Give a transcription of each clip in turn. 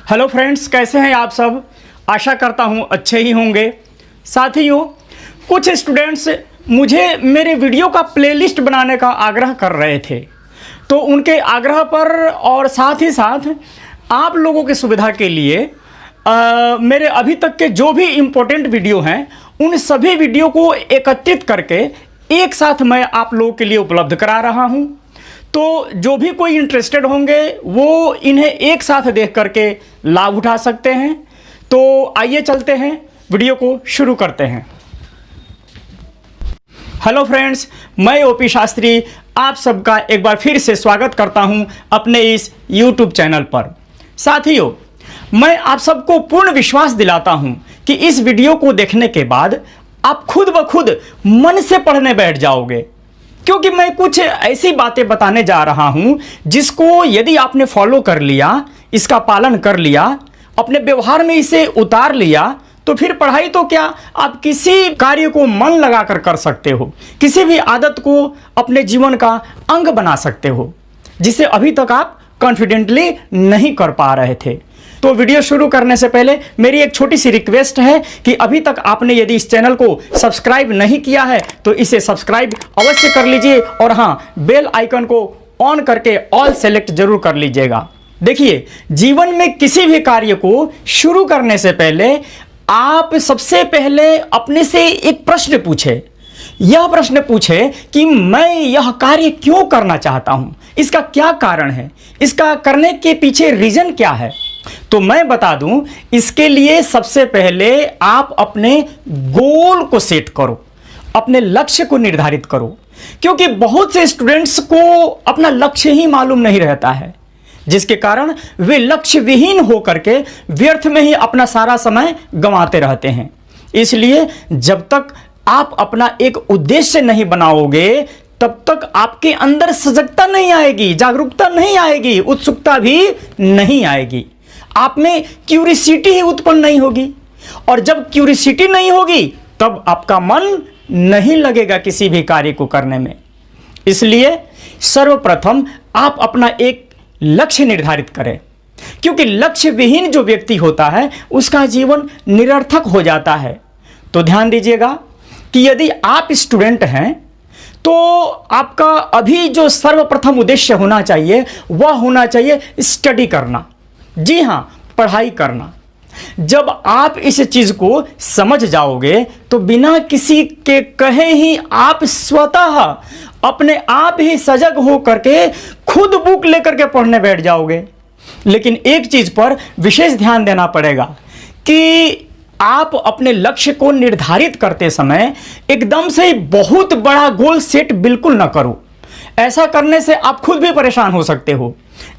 Hello friends, कैसे हैं आप सब। आशा करता हूं अच्छे ही होंगे। साथियों, कुछ स्टूडेंट्स मुझे मेरे वीडियो का प्लेलिस्ट बनाने का आग्रह कर रहे थे, तो उनके आग्रह पर और साथ ही साथ आप लोगों की सुविधा के लिए मेरे अभी तक के जो भी इम्पोर्टेंट वीडियो हैं उन सभी वीडियो को एकत्रित करके एक साथ मैं आप लोगों के लिए उपलब्ध करा रहा हूं। तो जो भी कोई इंटरेस्टेड होंगे वो इन्हें एक साथ देख करके लाभ उठा सकते हैं। तो आइए चलते हैं, वीडियो को शुरू करते हैं। हेलो फ्रेंड्स, मैं ओपी शास्त्री आप सबका एक बार फिर से स्वागत करता हूं अपने इस यूट्यूब चैनल पर। साथियों, मैं आप सबको पूर्ण विश्वास दिलाता हूं कि इस वीडियो को देखने के बाद आप खुद ब खुद मन से पढ़ने बैठ जाओगे, क्योंकि मैं कुछ ऐसी बातें बताने जा रहा हूं जिसको यदि आपने फॉलो कर लिया, इसका पालन कर लिया, अपने व्यवहार में इसे उतार लिया, तो फिर पढ़ाई तो क्या, आप किसी कार्य को मन लगाकर कर सकते हो, किसी भी आदत को अपने जीवन का अंग बना सकते हो जिसे अभी तक आप कॉन्फिडेंटली नहीं कर पा रहे थे। तो वीडियो शुरू करने से पहले मेरी एक छोटी सी रिक्वेस्ट है कि अभी तक आपने यदि इस चैनल को सब्सक्राइब नहीं किया है तो इसे सब्सक्राइब अवश्य कर लीजिए, और हाँ, बेल आइकन को ऑन करके ऑल सेलेक्ट जरूर कर लीजिएगा। देखिए, जीवन में किसी भी कार्य को शुरू करने से पहले आप सबसे पहले अपने से एक प्रश्न पूछे। यह प्रश्न पूछे कि मैं यह कार्य क्यों करना चाहता हूं, इसका क्या कारण है, इसका करने के पीछे रीजन क्या है। तो मैं बता दूं, इसके लिए सबसे पहले आप अपने गोल को सेट करो, अपने लक्ष्य को निर्धारित करो, क्योंकि बहुत से स्टूडेंट्स को अपना लक्ष्य ही मालूम नहीं रहता है, जिसके कारण वे लक्ष्य विहीन होकर के व्यर्थ में ही अपना सारा समय गंवाते रहते हैं। इसलिए जब तक आप अपना एक उद्देश्य नहीं बनाओगे तब तक आपके अंदर सजगता नहीं आएगी, जागरूकता नहीं आएगी, उत्सुकता भी नहीं आएगी, आप में क्यूरियोसिटी ही उत्पन्न नहीं होगी, और जब क्यूरियोसिटी नहीं होगी तब आपका मन नहीं लगेगा किसी भी कार्य को करने में। इसलिए सर्वप्रथम आप अपना एक लक्ष्य निर्धारित करें, क्योंकि लक्ष्य विहीन जो व्यक्ति होता है उसका जीवन निरर्थक हो जाता है। तो ध्यान दीजिएगा कि यदि आप स्टूडेंट हैं तो आपका अभी जो सर्वप्रथम उद्देश्य होना चाहिए वह होना चाहिए स्टडी करना। जी हां, पढ़ाई करना। जब आप इस चीज को समझ जाओगे तो बिना किसी के कहे ही आप स्वतः अपने आप ही सजग हो करके खुद बुक लेकर के पढ़ने बैठ जाओगे। लेकिन एक चीज पर विशेष ध्यान देना पड़ेगा कि आप अपने लक्ष्य को निर्धारित करते समय एकदम से बहुत बड़ा गोल सेट बिल्कुल ना करो। ऐसा करने से आप खुद भी परेशान हो सकते हो।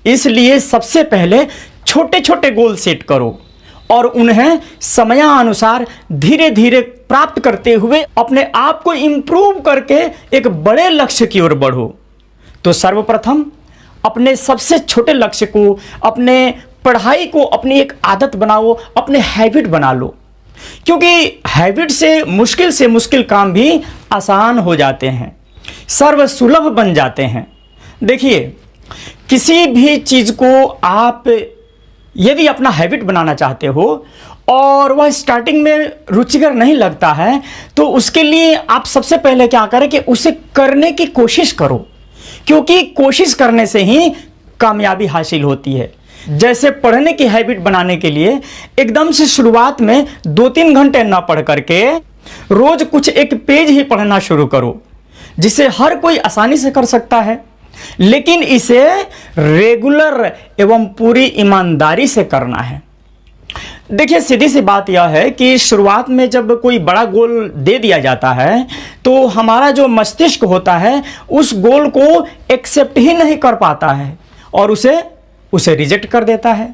इसलिए सबसे पहले छोटे छोटे गोल सेट करो और उन्हें समयानुसार धीरे धीरे प्राप्त करते हुए अपने आप को इंप्रूव करके एक बड़े लक्ष्य की ओर बढ़ो। तो सर्वप्रथम अपने सबसे छोटे लक्ष्य को, अपने पढ़ाई को अपनी एक आदत बनाओ, अपने हैबिट बना लो, क्योंकि हैबिट से मुश्किल काम भी आसान हो जाते हैं, सर्वसुलभ बन जाते हैं। देखिए, किसी भी चीज को आप यदि अपना हैबिट बनाना चाहते हो और वह स्टार्टिंग में रुचिकर नहीं लगता है तो उसके लिए आप सबसे पहले क्या करें कि उसे करने की कोशिश करो, क्योंकि कोशिश करने से ही कामयाबी हासिल होती है। जैसे पढ़ने की हैबिट बनाने के लिए एकदम से शुरुआत में 2-3 घंटे ना पढ़ करके रोज कुछ एक पेज ही पढ़ना शुरू करो, जिसे हर कोई आसानी से कर सकता है, लेकिन इसे रेगुलर एवं पूरी ईमानदारी से करना है। देखिए, सीधी सी बात यह है कि शुरुआत में जब कोई बड़ा गोल दे दिया जाता है तो हमारा जो मस्तिष्क होता है उस गोल को एक्सेप्ट ही नहीं कर पाता है और उसे रिजेक्ट कर देता है।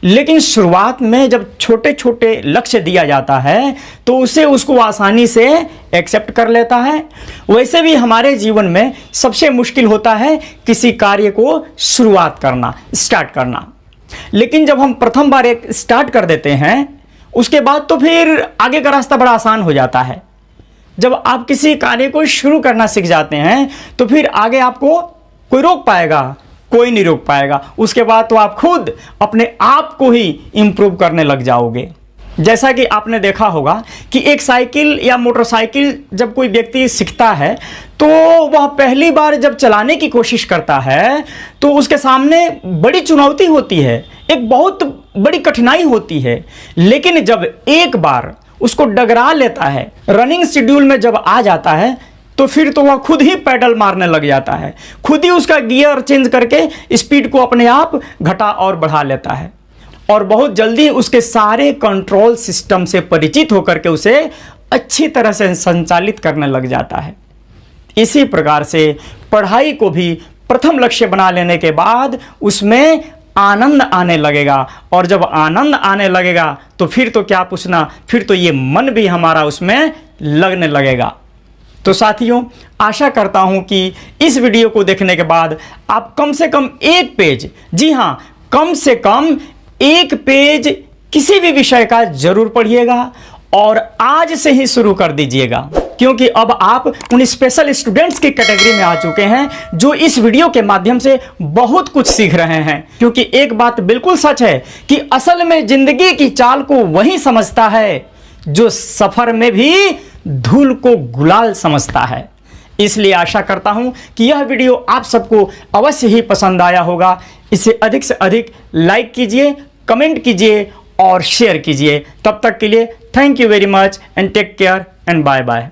लेकिन शुरुआत में जब छोटे छोटे लक्ष्य दिया जाता है तो उसको आसानी से एक्सेप्ट कर लेता है। वैसे भी हमारे जीवन में सबसे मुश्किल होता है किसी कार्य को शुरुआत करना, स्टार्ट करना। लेकिन जब हम प्रथम बार एक स्टार्ट कर देते हैं उसके बाद तो फिर आगे का रास्ता बड़ा आसान हो जाता है। जब आप किसी कार्य को शुरू करना सीख जाते हैं तो फिर आगे आपको कोई रोक पाएगा? कोई नहीं रोक पाएगा। उसके बाद तो आप खुद अपने आप को ही इम्प्रूव करने लग जाओगे। जैसा कि आपने देखा होगा कि एक साइकिल या मोटरसाइकिल जब कोई व्यक्ति सीखता है तो वह पहली बार जब चलाने की कोशिश करता है तो उसके सामने बड़ी चुनौती होती है, एक बहुत बड़ी कठिनाई होती है। लेकिन जब एक बार उसको डगरा लेता है, रनिंग शेड्यूल में जब आ जाता है, तो फिर तो वह खुद ही पैडल मारने लग जाता है, खुद ही उसका गियर चेंज करके स्पीड को अपने आप घटा और बढ़ा लेता है और बहुत जल्दी उसके सारे कंट्रोल सिस्टम से परिचित होकर के उसे अच्छी तरह से संचालित करने लग जाता है। इसी प्रकार से पढ़ाई को भी प्रथम लक्ष्य बना लेने के बाद उसमें आनंद आने लगेगा, और जब आनंद आने लगेगा तो फिर तो क्या पूछना, फिर तो ये मन भी हमारा उसमें लगने लगेगा। तो साथियों, आशा करता हूं कि इस वीडियो को देखने के बाद आप कम से कम एक पेज, जी हां, कम से कम एक पेज किसी भी विषय का जरूर पढ़िएगा और आज से ही शुरू कर दीजिएगा, क्योंकि अब आप उन स्पेशल स्टूडेंट्स की कैटेगरी में आ चुके हैं जो इस वीडियो के माध्यम से बहुत कुछ सीख रहे हैं। क्योंकि एक बात बिल्कुल सच है कि असल में जिंदगी की चाल को वही समझता है जो सफर में भी धूल को गुलाल समझता है। इसलिए आशा करता हूं कि यह वीडियो आप सबको अवश्य ही पसंद आया होगा। इसे अधिक से अधिक लाइक कीजिए, कमेंट कीजिए और शेयर कीजिए। तब तक के लिए thank you very much and take care and bye bye.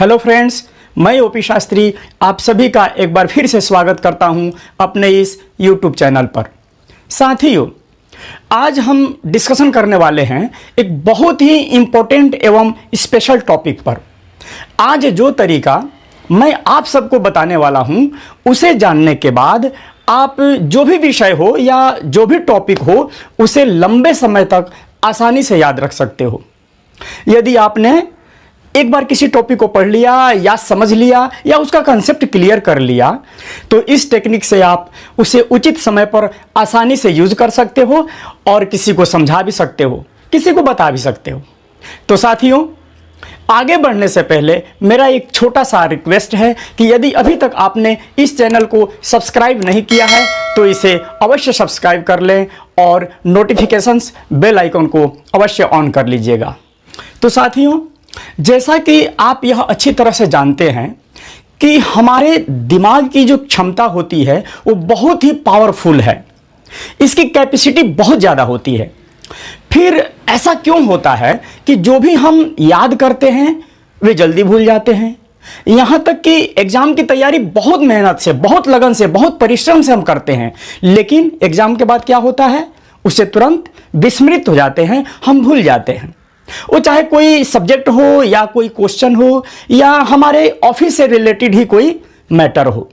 Hello friends, मैं ओपी शास्त्री आप सभी का एक बार फिर से स्वागत करता हूं अपने इस यूट्यूब चैनल पर। साथियों, आज हम डिस्कशन करने वाले हैं एक बहुत ही इंपॉर्टेंट एवं स्पेशल टॉपिक पर। आज जो तरीका मैं आप सबको बताने वाला हूं उसे जानने के बाद आप जो भी विषय हो या जो भी टॉपिक हो उसे लंबे समय तक आसानी से याद रख सकते हो। यदि आपने एक बार किसी टॉपिक को पढ़ लिया या समझ लिया या उसका कंसेप्ट क्लियर कर लिया तो इस टेक्निक से आप उसे उचित समय पर आसानी से यूज कर सकते हो और किसी को समझा भी सकते हो, किसी को बता भी सकते हो। तो साथियों, आगे बढ़ने से पहले मेरा एक छोटा सा रिक्वेस्ट है कि यदि अभी तक आपने इस चैनल को सब्सक्राइब नहीं किया है तो इसे अवश्य सब्सक्राइब कर लें और नोटिफिकेशंस बेल आइकन को अवश्य ऑन कर लीजिएगा। तो साथियों, जैसा कि आप यह अच्छी तरह से जानते हैं कि हमारे दिमाग की जो क्षमता होती है वो बहुत ही पावरफुल है, इसकी कैपेसिटी बहुत ज़्यादा होती है। फिर ऐसा क्यों होता है कि जो भी हम याद करते हैं वे जल्दी भूल जाते हैं। यहाँ तक कि एग्जाम की तैयारी बहुत मेहनत से, बहुत लगन से, बहुत परिश्रम से हम करते हैं, लेकिन एग्जाम के बाद क्या होता है, उसे तुरंत विस्मृत हो जाते हैं, हम भूल जाते हैं। वो चाहे कोई सब्जेक्ट हो या कोई क्वेश्चन हो या हमारे ऑफिस से रिलेटेड ही कोई मैटर हो।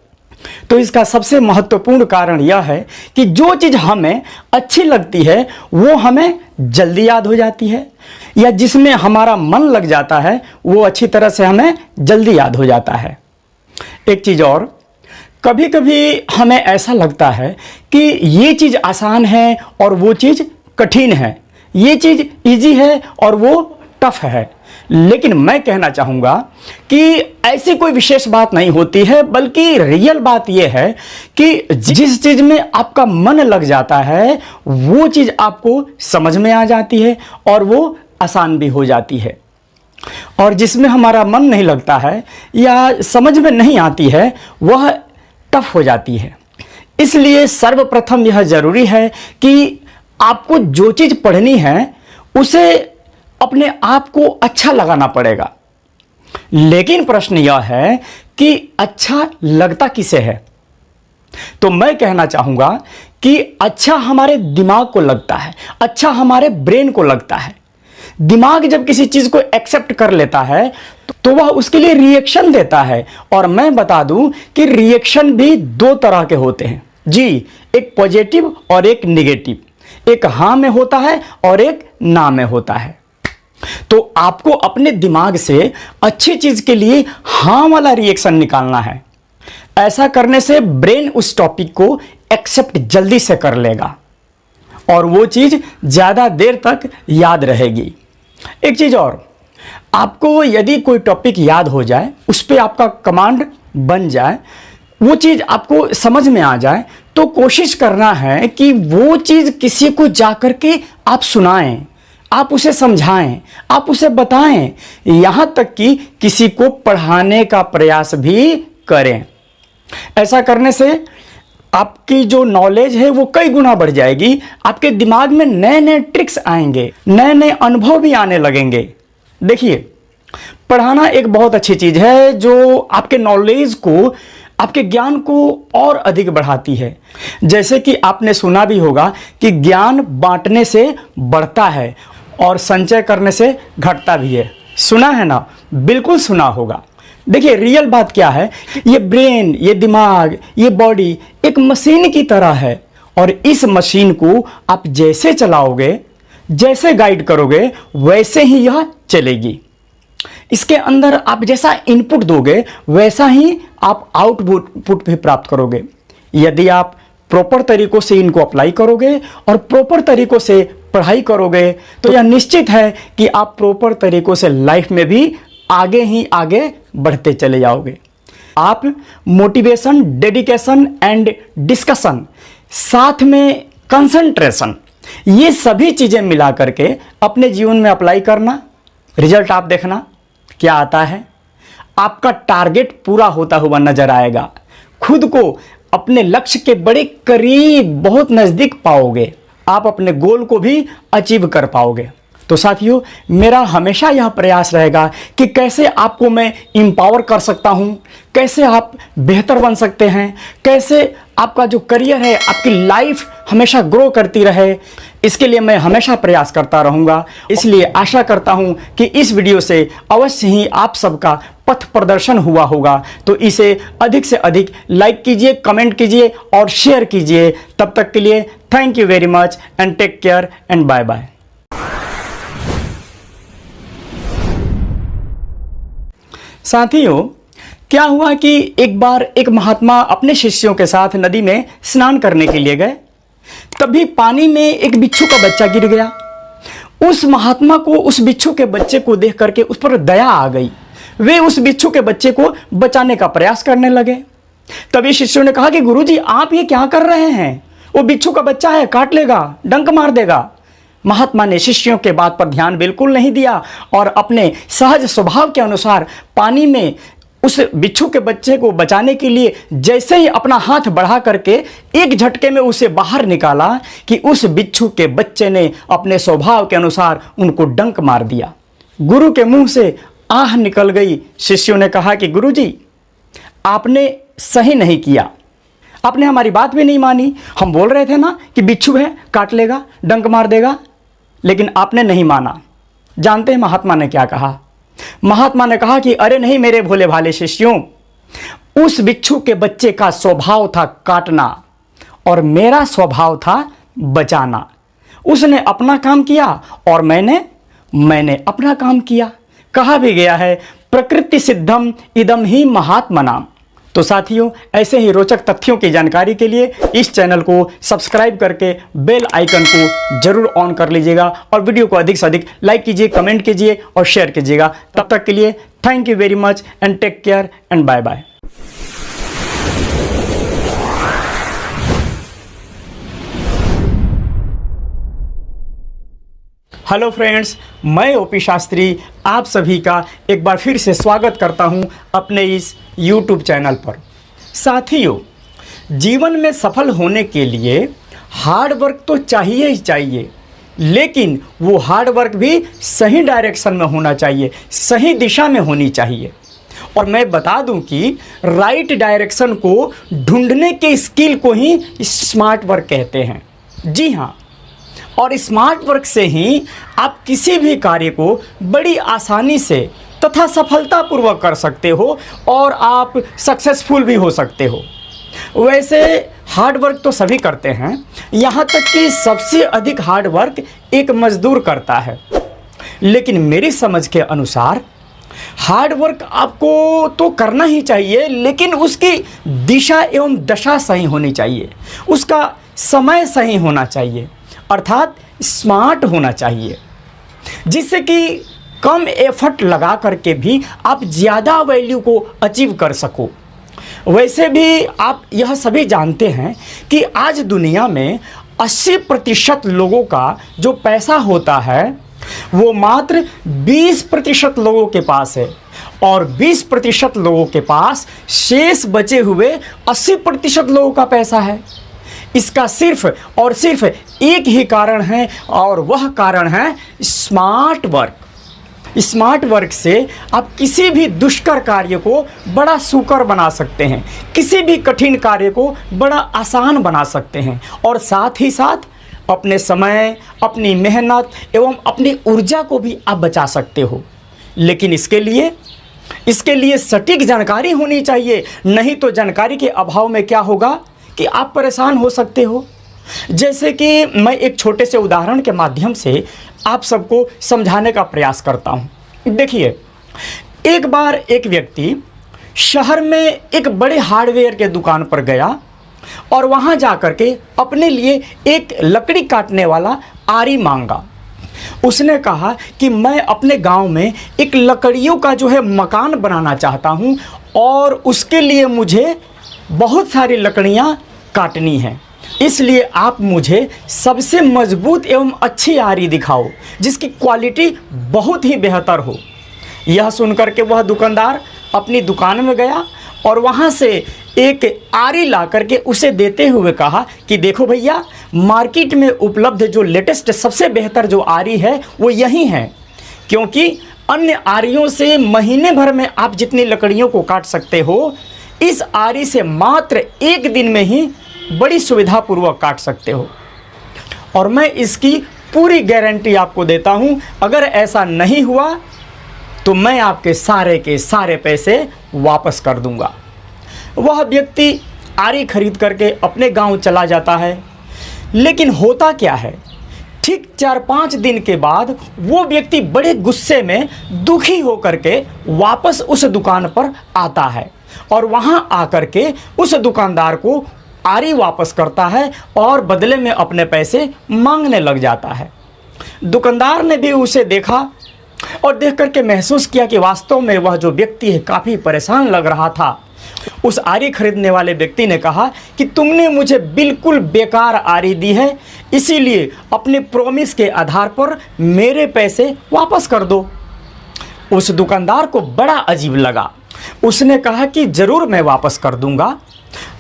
तो इसका सबसे महत्वपूर्ण कारण यह है कि जो चीज़ हमें अच्छी लगती है वो हमें जल्दी याद हो जाती है, या जिसमें हमारा मन लग जाता है वो अच्छी तरह से हमें जल्दी याद हो जाता है। एक चीज़ और, कभी कभी हमें ऐसा लगता है कि ये चीज़ आसान है और वो चीज़ कठिन है, ये चीज़ इजी है और वो टफ है। लेकिन मैं कहना चाहूँगा कि ऐसी कोई विशेष बात नहीं होती है, बल्कि रियल बात यह है कि जिस चीज़ में आपका मन लग जाता है वो चीज़ आपको समझ में आ जाती है और वो आसान भी हो जाती है, और जिसमें हमारा मन नहीं लगता है या समझ में नहीं आती है वह टफ हो जाती है। इसलिए सर्वप्रथम यह ज़रूरी है कि आपको जो चीज़ पढ़नी है उसे अपने आप को अच्छा लगाना पड़ेगा। लेकिन प्रश्न यह है कि अच्छा लगता किसे है। तो मैं कहना चाहूँगा कि अच्छा हमारे दिमाग को लगता है, अच्छा हमारे ब्रेन को लगता है। दिमाग जब किसी चीज़ को एक्सेप्ट कर लेता है तो वह उसके लिए रिएक्शन देता है, और मैं बता दूं कि रिएक्शन भी दो तरह के होते हैं जी, एक पॉजिटिव और एक निगेटिव। एक हाँ में होता है और एक ना में होता है। तो आपको अपने दिमाग से अच्छी चीज के लिए हाँ वाला रिएक्शन निकालना है। ऐसा करने से ब्रेन उस टॉपिक को एक्सेप्ट जल्दी से कर लेगा और वो चीज ज्यादा देर तक याद रहेगी। एक चीज और, आपको यदि कोई टॉपिक याद हो जाए, उस पर आपका कमांड बन जाए, वो चीज़ आपको समझ में आ जाए तो कोशिश करना है कि वो चीज़ किसी को जाकर के आप सुनाएं, आप उसे समझाएं, आप उसे बताएं, यहाँ तक कि किसी को पढ़ाने का प्रयास भी करें। ऐसा करने से आपकी जो नॉलेज है वो कई गुना बढ़ जाएगी। आपके दिमाग में नए नए ट्रिक्स आएंगे, नए नए अनुभव भी आने लगेंगे। देखिए, पढ़ाना एक बहुत अच्छी चीज़ है जो आपके नॉलेज को, आपके ज्ञान को और अधिक बढ़ाती है। जैसे कि आपने सुना भी होगा कि ज्ञान बांटने से बढ़ता है और संचय करने से घटता भी है। सुना है ना? बिल्कुल सुना होगा। देखिए, रियल बात क्या है, ये ब्रेन, ये दिमाग, ये बॉडी एक मशीन की तरह है और इस मशीन को आप जैसे चलाओगे, जैसे गाइड करोगे, वैसे ही यह चलेगी। इसके अंदर आप जैसा इनपुट दोगे वैसा ही आप आउटपुट भी प्राप्त करोगे। यदि आप प्रॉपर तरीकों से इनको अप्लाई करोगे और प्रॉपर तरीकों से पढ़ाई करोगे तो यह निश्चित है कि आप प्रॉपर तरीकों से लाइफ में भी आगे ही आगे बढ़ते चले जाओगे। आप मोटिवेशन, डेडिकेशन एंड डिस्कशन, साथ में कंसंट्रेशन, ये सभी चीज़ें मिला करके अपने जीवन में अप्लाई करना, रिजल्ट आप देखना क्या आता है। आपका टारगेट पूरा होता हुआ नजर आएगा। खुद को अपने लक्ष्य के बड़े करीब, बहुत नज़दीक पाओगे। आप अपने गोल को भी अचीव कर पाओगे। तो साथियों, मेरा हमेशा यह प्रयास रहेगा कि कैसे आपको मैं एम्पावर कर सकता हूं, कैसे आप बेहतर बन सकते हैं, कैसे आपका जो करियर है, आपकी लाइफ हमेशा ग्रो करती रहे, इसके लिए मैं हमेशा प्रयास करता रहूंगा। इसलिए आशा करता हूं कि इस वीडियो से अवश्य ही आप सबका पथ प्रदर्शन हुआ होगा। तो इसे अधिक से अधिक लाइक कीजिए, कमेंट कीजिए और शेयर कीजिए। तब तक के लिए thank you very much and take care and bye bye. साथियों, क्या हुआ कि एक बार एक महात्मा अपने शिष्यों के साथ नदी में स्नान करने के लिए गए। तभी पानी में एक बिच्छू का बच्चा गिर गया। उस महात्मा को उस बिच्छू के बच्चे को देख करके उस पर दया आ गई। वे उस बिच्छू के बच्चे को बचाने का प्रयास करने लगे। तभी शिष्यों ने कहा कि गुरुजी, आप ये क्या कर रहे हैं? वो बिच्छू का बच्चा है, काट लेगा, डंक मार देगा। महात्मा ने शिष्यों के बात पर ध्यान बिल्कुल नहीं दिया और अपने सहज स्वभाव के अनुसार पानी में उस बिच्छू के बच्चे को बचाने के लिए जैसे ही अपना हाथ बढ़ा करके एक झटके में उसे बाहर निकाला कि उस बिच्छू के बच्चे ने अपने स्वभाव के अनुसार उनको डंक मार दिया। गुरु के मुंह से आह निकल गई। शिष्यों ने कहा कि गुरुजी, आपने सही नहीं किया, आपने हमारी बात भी नहीं मानी। हम बोल रहे थे ना कि बिच्छू है, काट लेगा, डंक मार देगा, लेकिन आपने नहीं माना। जानते हैं महात्मा ने क्या कहा? महात्मा ने कहा कि अरे नहीं मेरे भोले भाले शिष्यों, उस बिच्छू के बच्चे का स्वभाव था काटना और मेरा स्वभाव था बचाना। उसने अपना काम किया और मैंने अपना काम किया। कहा भी गया है, प्रकृति सिद्धम इदम ही महात्मनाम। तो साथियों, ऐसे ही रोचक तथ्यों की जानकारी के लिए इस चैनल को सब्सक्राइब करके बेल आइकन को जरूर ऑन कर लीजिएगा और वीडियो को अधिक से अधिक लाइक कीजिए, कमेंट कीजिए और शेयर कीजिएगा। तब तक के लिए thank you very much and take care and bye bye. Hello friends, मैं ओपी शास्त्री आप सभी का एक बार फिर से स्वागत करता हूं अपने इस YouTube चैनल पर। साथियों, जीवन में सफल होने के लिए हार्ड वर्क तो चाहिए ही चाहिए, लेकिन वो हार्ड वर्क भी सही डायरेक्शन में होना चाहिए, सही दिशा में होनी चाहिए। और मैं बता दूं कि राइट डायरेक्शन को ढूंढने के स्किल को ही स्मार्ट वर्क कहते हैं। जी हाँ, और स्मार्ट वर्क से ही आप किसी भी कार्य को बड़ी आसानी से तथा सफलतापूर्वक कर सकते हो और आप सक्सेसफुल भी हो सकते हो। वैसे हार्ड वर्क तो सभी करते हैं, यहाँ तक कि सबसे अधिक हार्ड वर्क एक मजदूर करता है। लेकिन मेरी समझ के अनुसार हार्ड वर्क आपको तो करना ही चाहिए, लेकिन उसकी दिशा एवं दशा सही होनी चाहिए, उसका समय सही होना चाहिए, अर्थात स्मार्ट होना चाहिए, जिससे कि कम एफर्ट लगा करके भी आप ज़्यादा वैल्यू को अचीव कर सको। वैसे भी आप यह सभी जानते हैं कि आज दुनिया में 80% लोगों का जो पैसा होता है वो मात्र 20% लोगों के पास है, और 20% लोगों के पास शेष बचे हुए 80% लोगों का पैसा है। इसका सिर्फ और सिर्फ एक ही कारण है, और वह कारण है स्मार्ट वर्क। स्मार्ट वर्क से आप किसी भी दुष्कर कार्य को बड़ा सुकर बना सकते हैं, किसी भी कठिन कार्य को बड़ा आसान बना सकते हैं, और साथ ही साथ अपने समय, अपनी मेहनत एवं अपनी ऊर्जा को भी आप बचा सकते हो। लेकिन इसके लिए सटीक जानकारी होनी चाहिए, नहीं तो जानकारी के अभाव में क्या होगा कि आप परेशान हो सकते हो। जैसे कि मैं एक छोटे से उदाहरण के माध्यम से आप सबको समझाने का प्रयास करता हूँ। देखिए, एक बार एक व्यक्ति शहर में एक बड़े हार्डवेयर के दुकान पर गया और वहाँ जाकर के अपने लिए एक लकड़ी काटने वाला आरी मांगा। उसने कहा कि मैं अपने गांव में एक लकड़ियों का जो है मकान बनाना चाहता हूँ, और उसके लिए मुझे बहुत सारी लकड़ियाँ काटनी हैं। इसलिए आप मुझे सबसे मजबूत एवं अच्छी आरी दिखाओ जिसकी क्वालिटी बहुत ही बेहतर हो। यह सुनकर के वह दुकानदार अपनी दुकान में गया और वहाँ से एक आरी ला करके उसे देते हुए कहा कि देखो भैया, मार्केट में उपलब्ध जो लेटेस्ट सबसे बेहतर जो आरी है वो यही है, क्योंकि अन्य आरियों से महीने भर में आप जितनी लकड़ियों को काट सकते हो, इस आरी से मात्र एक दिन में ही बड़ी सुविधापूर्वक काट सकते हो। और मैं इसकी पूरी गारंटी आपको देता हूँ, अगर ऐसा नहीं हुआ तो मैं आपके सारे के सारे पैसे वापस कर दूंगा। वह व्यक्ति आरी खरीद करके अपने गांव चला जाता है। लेकिन होता क्या है, ठीक 4-5 दिन के बाद वो व्यक्ति बड़े गुस्से में दुखी होकर के वापस उस दुकान पर आता है, और वहां आकर के उस दुकानदार को आरी वापस करता है और बदले में अपने पैसे मांगने लग जाता है। दुकानदार ने भी उसे देखा और देख करके महसूस किया कि वास्तव में वह जो व्यक्ति है काफ़ी परेशान लग रहा था। उस आरी खरीदने वाले व्यक्ति ने कहा कि तुमने मुझे बिल्कुल बेकार आरी दी है, इसीलिए अपने प्रॉमिस के आधार पर मेरे पैसे वापस कर दो। उस दुकानदार को बड़ा अजीब लगा। उसने कहा कि ज़रूर मैं वापस कर दूंगा,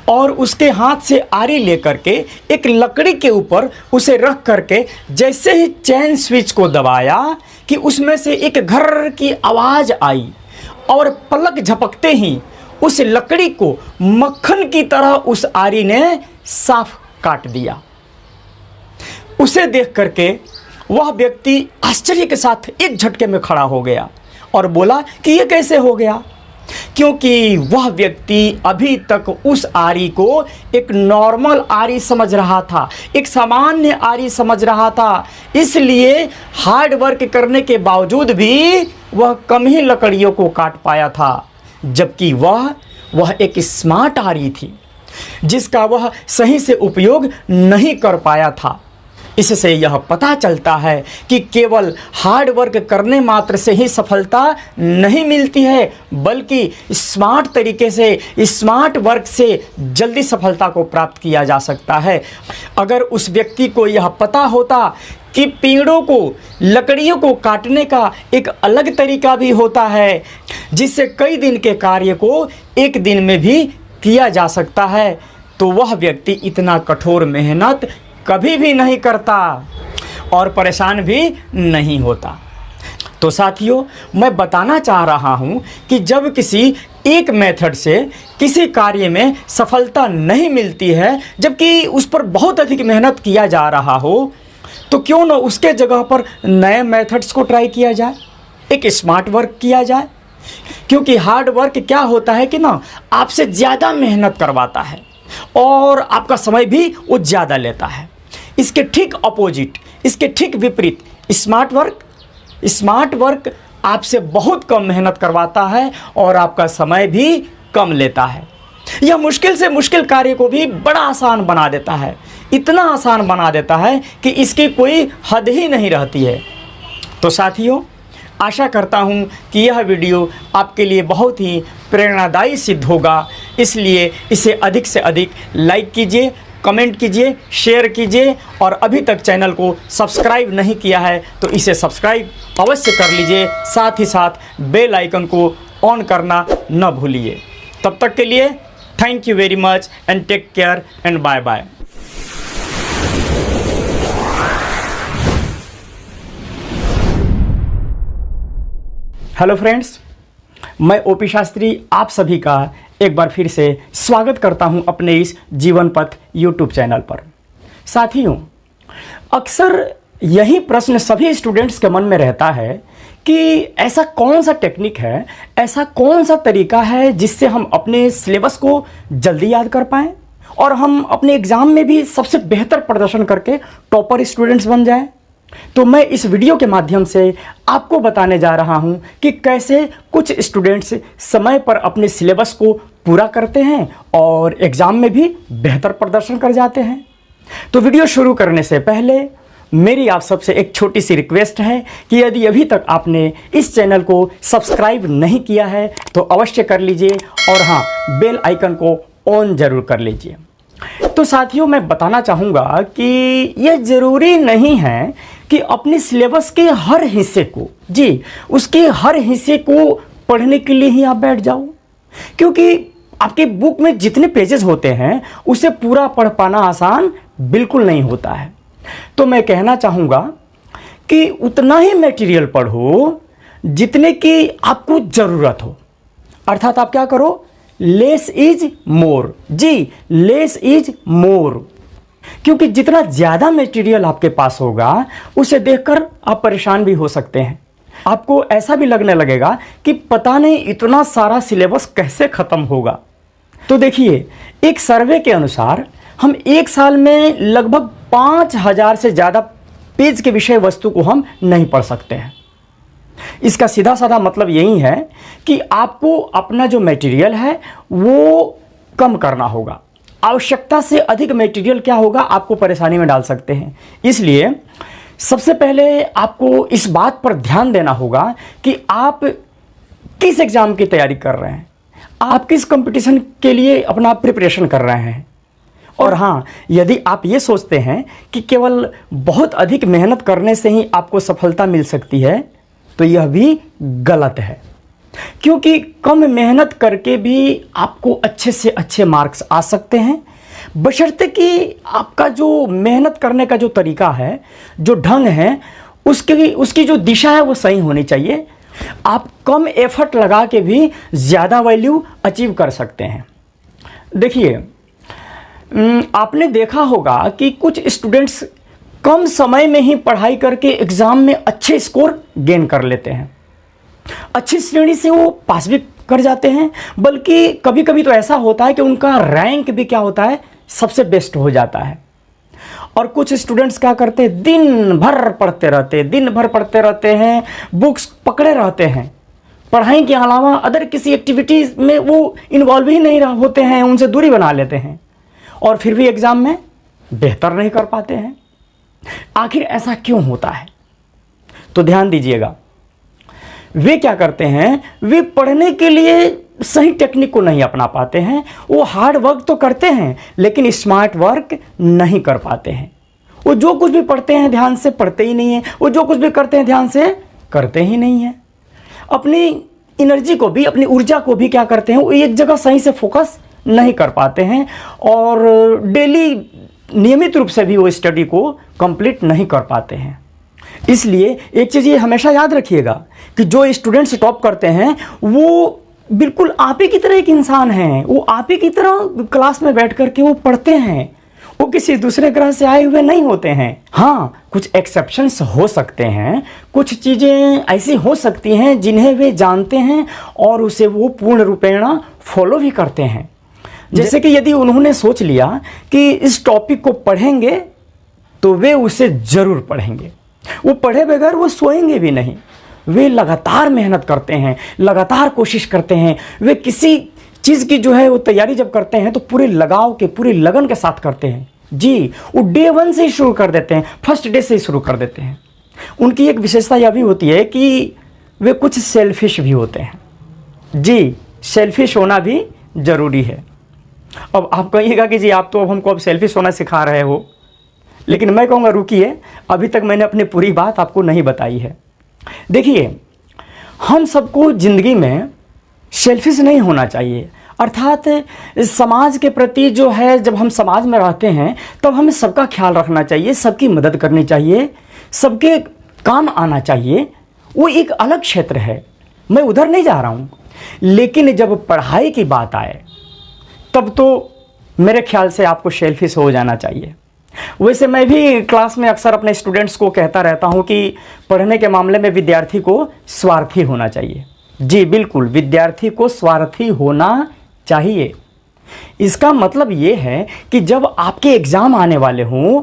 और उसके हाथ से आरी लेकर के एक लकड़ी के ऊपर उसे रख करके जैसे ही चैन स्विच को दबाया कि उसमें से एक घर की आवाज़ आई, और पलक झपकते ही उस लकड़ी को मक्खन की तरह उस आरी ने साफ काट दिया। उसे देख करके वह व्यक्ति आश्चर्य के साथ एक झटके में खड़ा हो गया और बोला कि ये कैसे हो गया, क्योंकि वह व्यक्ति अभी तक उस आरी को एक नॉर्मल आरी समझ रहा था, एक सामान्य आरी समझ रहा था। इसलिए हार्ड वर्क करने के बावजूद भी वह कम ही लकड़ियों को काट पाया था, जबकि वह एक स्मार्ट आरी थी जिसका वह सही से उपयोग नहीं कर पाया था। इससे यह पता चलता है कि केवल हार्ड वर्क करने मात्र से ही सफलता नहीं मिलती है, बल्कि स्मार्ट तरीके से, स्मार्ट वर्क से जल्दी सफलता को प्राप्त किया जा सकता है। अगर उस व्यक्ति को यह पता होता कि पेड़ों को, लकड़ियों को काटने का एक अलग तरीका भी होता है, जिससे कई दिन के कार्य को एक दिन में भी किया जा सकता है, तो वह व्यक्ति इतना कठोर मेहनत कभी भी नहीं करता और परेशान भी नहीं होता। तो साथियों, मैं बताना चाह रहा हूँ कि जब किसी एक मेथड से किसी कार्य में सफलता नहीं मिलती है, जबकि उस पर बहुत अधिक मेहनत किया जा रहा हो, तो क्यों न उसके जगह पर नए मेथड्स को ट्राई किया जाए, एक स्मार्ट वर्क किया जाए। क्योंकि हार्ड वर्क क्या होता है कि ना, आपसे ज़्यादा मेहनत करवाता है और आपका समय भी वो ज़्यादा लेता है। इसके ठीक अपोजिट, इसके ठीक विपरीत स्मार्ट वर्क आपसे बहुत कम मेहनत करवाता है और आपका समय भी कम लेता है। यह मुश्किल से मुश्किल कार्य को भी बड़ा आसान बना देता है, इतना आसान बना देता है कि इसकी कोई हद ही नहीं रहती है। तो साथियों, आशा करता हूँ कि यह वीडियो आपके लिए बहुत ही प्रेरणादायी सिद्ध होगा। इसलिए इसे अधिक से अधिक लाइक कीजिए, कमेंट कीजिए, शेयर कीजिए और अभी तक चैनल को सब्सक्राइब नहीं किया है तो इसे सब्सक्राइब अवश्य कर लीजिए। साथ ही साथ बेल आइकन को ऑन करना न भूलिए। तब तक के लिए thank you very much and take care and bye bye. Hello friends, मैं ओपी शास्त्री आप सभी का एक बार फिर से स्वागत करता हूं अपने इस जीवन पथ यूट्यूब चैनल पर। साथियों, अक्सर यही प्रश्न सभी स्टूडेंट्स के मन में रहता है कि ऐसा कौन सा टेक्निक है, ऐसा कौन सा तरीका है जिससे हम अपने सिलेबस को जल्दी याद कर पाएँ और हम अपने एग्ज़ाम में भी सबसे बेहतर प्रदर्शन करके टॉपर स्टूडेंट्स बन जाएं। तो मैं इस वीडियो के माध्यम से आपको बताने जा रहा हूं कि कैसे कुछ स्टूडेंट्स समय पर अपने सिलेबस को पूरा करते हैं और एग्ज़ाम में भी बेहतर प्रदर्शन कर जाते हैं। तो वीडियो शुरू करने से पहले मेरी आप सबसे एक छोटी सी रिक्वेस्ट है कि यदि अभी तक आपने इस चैनल को सब्सक्राइब नहीं किया है तो अवश्य कर लीजिए और हाँ, बेल आइकन को ऑन ज़रूर कर लीजिए। तो साथियों, मैं बताना चाहूँगा कि यह ज़रूरी नहीं है कि अपने सिलेबस के हर हिस्से को, जी उसके हर हिस्से को पढ़ने के लिए ही आप बैठ जाओ, क्योंकि आपके बुक में जितने पेजेस होते हैं उसे पूरा पढ़ पाना आसान बिल्कुल नहीं होता है। तो मैं कहना चाहूँगा कि उतना ही मटेरियल पढ़ो जितने की आपको ज़रूरत हो। अर्थात आप क्या करो, लेस इज मोर। जी, लेस इज मोर, क्योंकि जितना ज़्यादा मटेरियल आपके पास होगा उसे देखकर आप परेशान भी हो सकते हैं। आपको ऐसा भी लगने लगेगा कि पता नहीं इतना सारा सिलेबस कैसे ख़त्म होगा। तो देखिए, एक सर्वे के अनुसार हम एक साल में लगभग 5000 से ज़्यादा पेज के विषय वस्तु को हम नहीं पढ़ सकते हैं। इसका सीधा साधा मतलब यही है कि आपको अपना जो मटेरियल है वो कम करना होगा। आवश्यकता से अधिक मटेरियल क्या होगा, आपको परेशानी में डाल सकते हैं। इसलिए सबसे पहले आपको इस बात पर ध्यान देना होगा कि आप किस एग्ज़ाम की तैयारी कर रहे हैं, आप किस कंपटीशन के लिए अपना प्रिपरेशन कर रहे हैं। और हाँ, यदि आप ये सोचते हैं कि केवल बहुत अधिक मेहनत करने से ही आपको सफलता मिल सकती है तो यह भी गलत है, क्योंकि कम मेहनत करके भी आपको अच्छे से अच्छे मार्क्स आ सकते हैं, बशर्ते कि आपका जो मेहनत करने का जो तरीका है, जो ढंग है, उसकी जो दिशा है वो सही होनी चाहिए। आप कम एफर्ट लगा के भी ज़्यादा वैल्यू अचीव कर सकते हैं। देखिए, आपने देखा होगा कि कुछ स्टूडेंट्स कम समय में ही पढ़ाई करके एग्ज़ाम में अच्छे स्कोर गेन कर लेते हैं, अच्छी श्रेणी से वो पास भी कर जाते हैं, बल्कि कभी कभी तो ऐसा होता है कि उनका रैंक भी क्या होता है, सबसे बेस्ट हो जाता है। और कुछ स्टूडेंट्स क्या करते हैं, दिन भर पढ़ते रहते हैं, बुक्स पकड़े रहते हैं, पढ़ाई के अलावा अदर किसी एक्टिविटीज़ में वो इन्वॉल्व ही नहीं होते हैं, उनसे दूरी बना लेते हैं और फिर भी एग्ज़ाम में बेहतर नहीं कर पाते हैं। आखिर ऐसा क्यों होता है? तो ध्यान दीजिएगा, वे क्या करते हैं, वे पढ़ने के लिए सही टेक्निक को नहीं अपना पाते हैं। वो हार्ड वर्क तो करते हैं लेकिन स्मार्ट वर्क नहीं कर पाते हैं। वो जो कुछ भी पढ़ते हैं ध्यान से पढ़ते ही नहीं है, वो जो कुछ भी करते हैं ध्यान से करते ही नहीं है। अपनी एनर्जी को भी, अपनी ऊर्जा को भी क्या करते हैं, वो एक जगह सही से फोकस नहीं कर पाते हैं और डेली नियमित रूप से भी वो स्टडी को कंप्लीट नहीं कर पाते हैं। इसलिए एक चीज़ ये हमेशा याद रखिएगा कि जो स्टूडेंट्स टॉप करते हैं वो बिल्कुल आप ही की तरह एक इंसान हैं, वो आप ही की तरह क्लास में बैठ कर के वो पढ़ते हैं, वो किसी दूसरे ग्रह से आए हुए नहीं होते हैं। हाँ, कुछ एक्सेप्शंस हो सकते हैं, कुछ चीज़ें ऐसी हो सकती हैं जिन्हें वे जानते हैं और उसे वो पूर्ण रूपेण फॉलो भी करते हैं। जैसे कि यदि उन्होंने सोच लिया कि इस टॉपिक को पढ़ेंगे तो वे उसे ज़रूर पढ़ेंगे, वो पढ़े बगैर वो सोएंगे भी नहीं। वे लगातार मेहनत करते हैं, लगातार कोशिश करते हैं। वे किसी चीज़ की जो है वो तैयारी जब करते हैं तो पूरे लगाव के, पूरी लगन के साथ करते हैं। जी, वो डे 1 से ही शुरू कर देते हैं, फर्स्ट डे से ही शुरू कर देते हैं। उनकी एक विशेषता यह भी होती है कि वे कुछ सेल्फिश भी होते हैं। जी, सेल्फिश होना भी जरूरी है। अब आप कहिएगा कि जी आप तो अब हमको अब सेल्फिश होना सिखा रहे हो, लेकिन मैं कहूँगा रुकिए, अभी तक मैंने अपनी पूरी बात आपको नहीं बताई है। देखिए, हम सबको ज़िंदगी में सेल्फिश नहीं होना चाहिए, अर्थात समाज के प्रति जो है, जब हम समाज में रहते हैं तब हमें सबका ख्याल रखना चाहिए, सबकी मदद करनी चाहिए, सबके काम आना चाहिए। वो एक अलग क्षेत्र है, मैं उधर नहीं जा रहा हूँ। लेकिन जब पढ़ाई की बात आए तब तो मेरे ख्याल से आपको सेल्फिश हो जाना चाहिए। वैसे मैं भी क्लास में अक्सर अपने स्टूडेंट्स को कहता रहता हूँ कि पढ़ने के मामले में विद्यार्थी को स्वार्थी होना चाहिए। जी बिल्कुल, विद्यार्थी को स्वार्थी होना चाहिए। इसका मतलब ये है कि जब आपके एग्ज़ाम आने वाले हों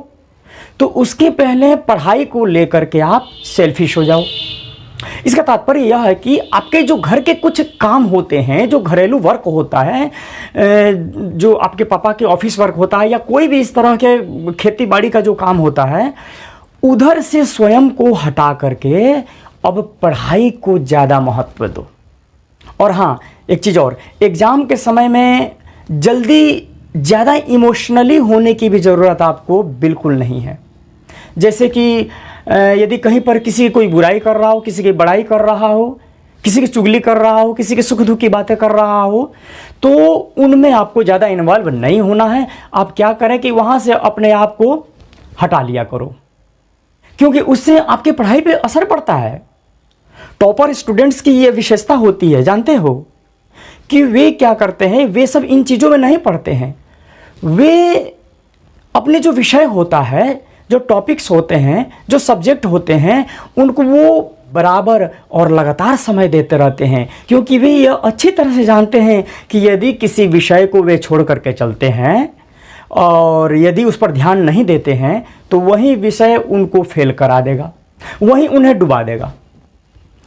तो उसके पहले पढ़ाई को लेकर के आप सेल्फिश हो जाओ। इसका तात्पर्य यह है कि आपके जो घर के कुछ काम होते हैं, जो घरेलू वर्क होता है, जो आपके पापा के ऑफिस वर्क होता है, या कोई भी इस तरह के खेती बाड़ी का जो काम होता है, उधर से स्वयं को हटा करके अब पढ़ाई को ज़्यादा महत्व दो। और हाँ, एक चीज़ और, एग्ज़ाम के समय में जल्दी ज़्यादा इमोशनली होने की भी ज़रूरत आपको बिल्कुल नहीं है। जैसे कि यदि कहीं पर किसी की कोई बुराई कर रहा हो, किसी की बड़ाई कर रहा हो, किसी की चुगली कर रहा हो, किसी के सुख दुख की बातें कर रहा हो, तो उनमें आपको ज़्यादा इन्वॉल्व नहीं होना है। आप क्या करें कि वहाँ से अपने आप को हटा लिया करो, क्योंकि उससे आपकी पढ़ाई पे असर पड़ता है। टॉपर स्टूडेंट्स की ये विशेषता होती है, जानते हो, कि वे क्या करते हैं, वे सब इन चीज़ों में नहीं पढ़ते हैं। वे अपने जो विषय होता है, जो टॉपिक्स होते हैं, जो सब्जेक्ट होते हैं, उनको वो बराबर और लगातार समय देते रहते हैं, क्योंकि वे यह अच्छी तरह से जानते हैं कि यदि किसी विषय को वे छोड़ करके चलते हैं और यदि उस पर ध्यान नहीं देते हैं तो वही विषय उनको फेल करा देगा, वही उन्हें डुबा देगा।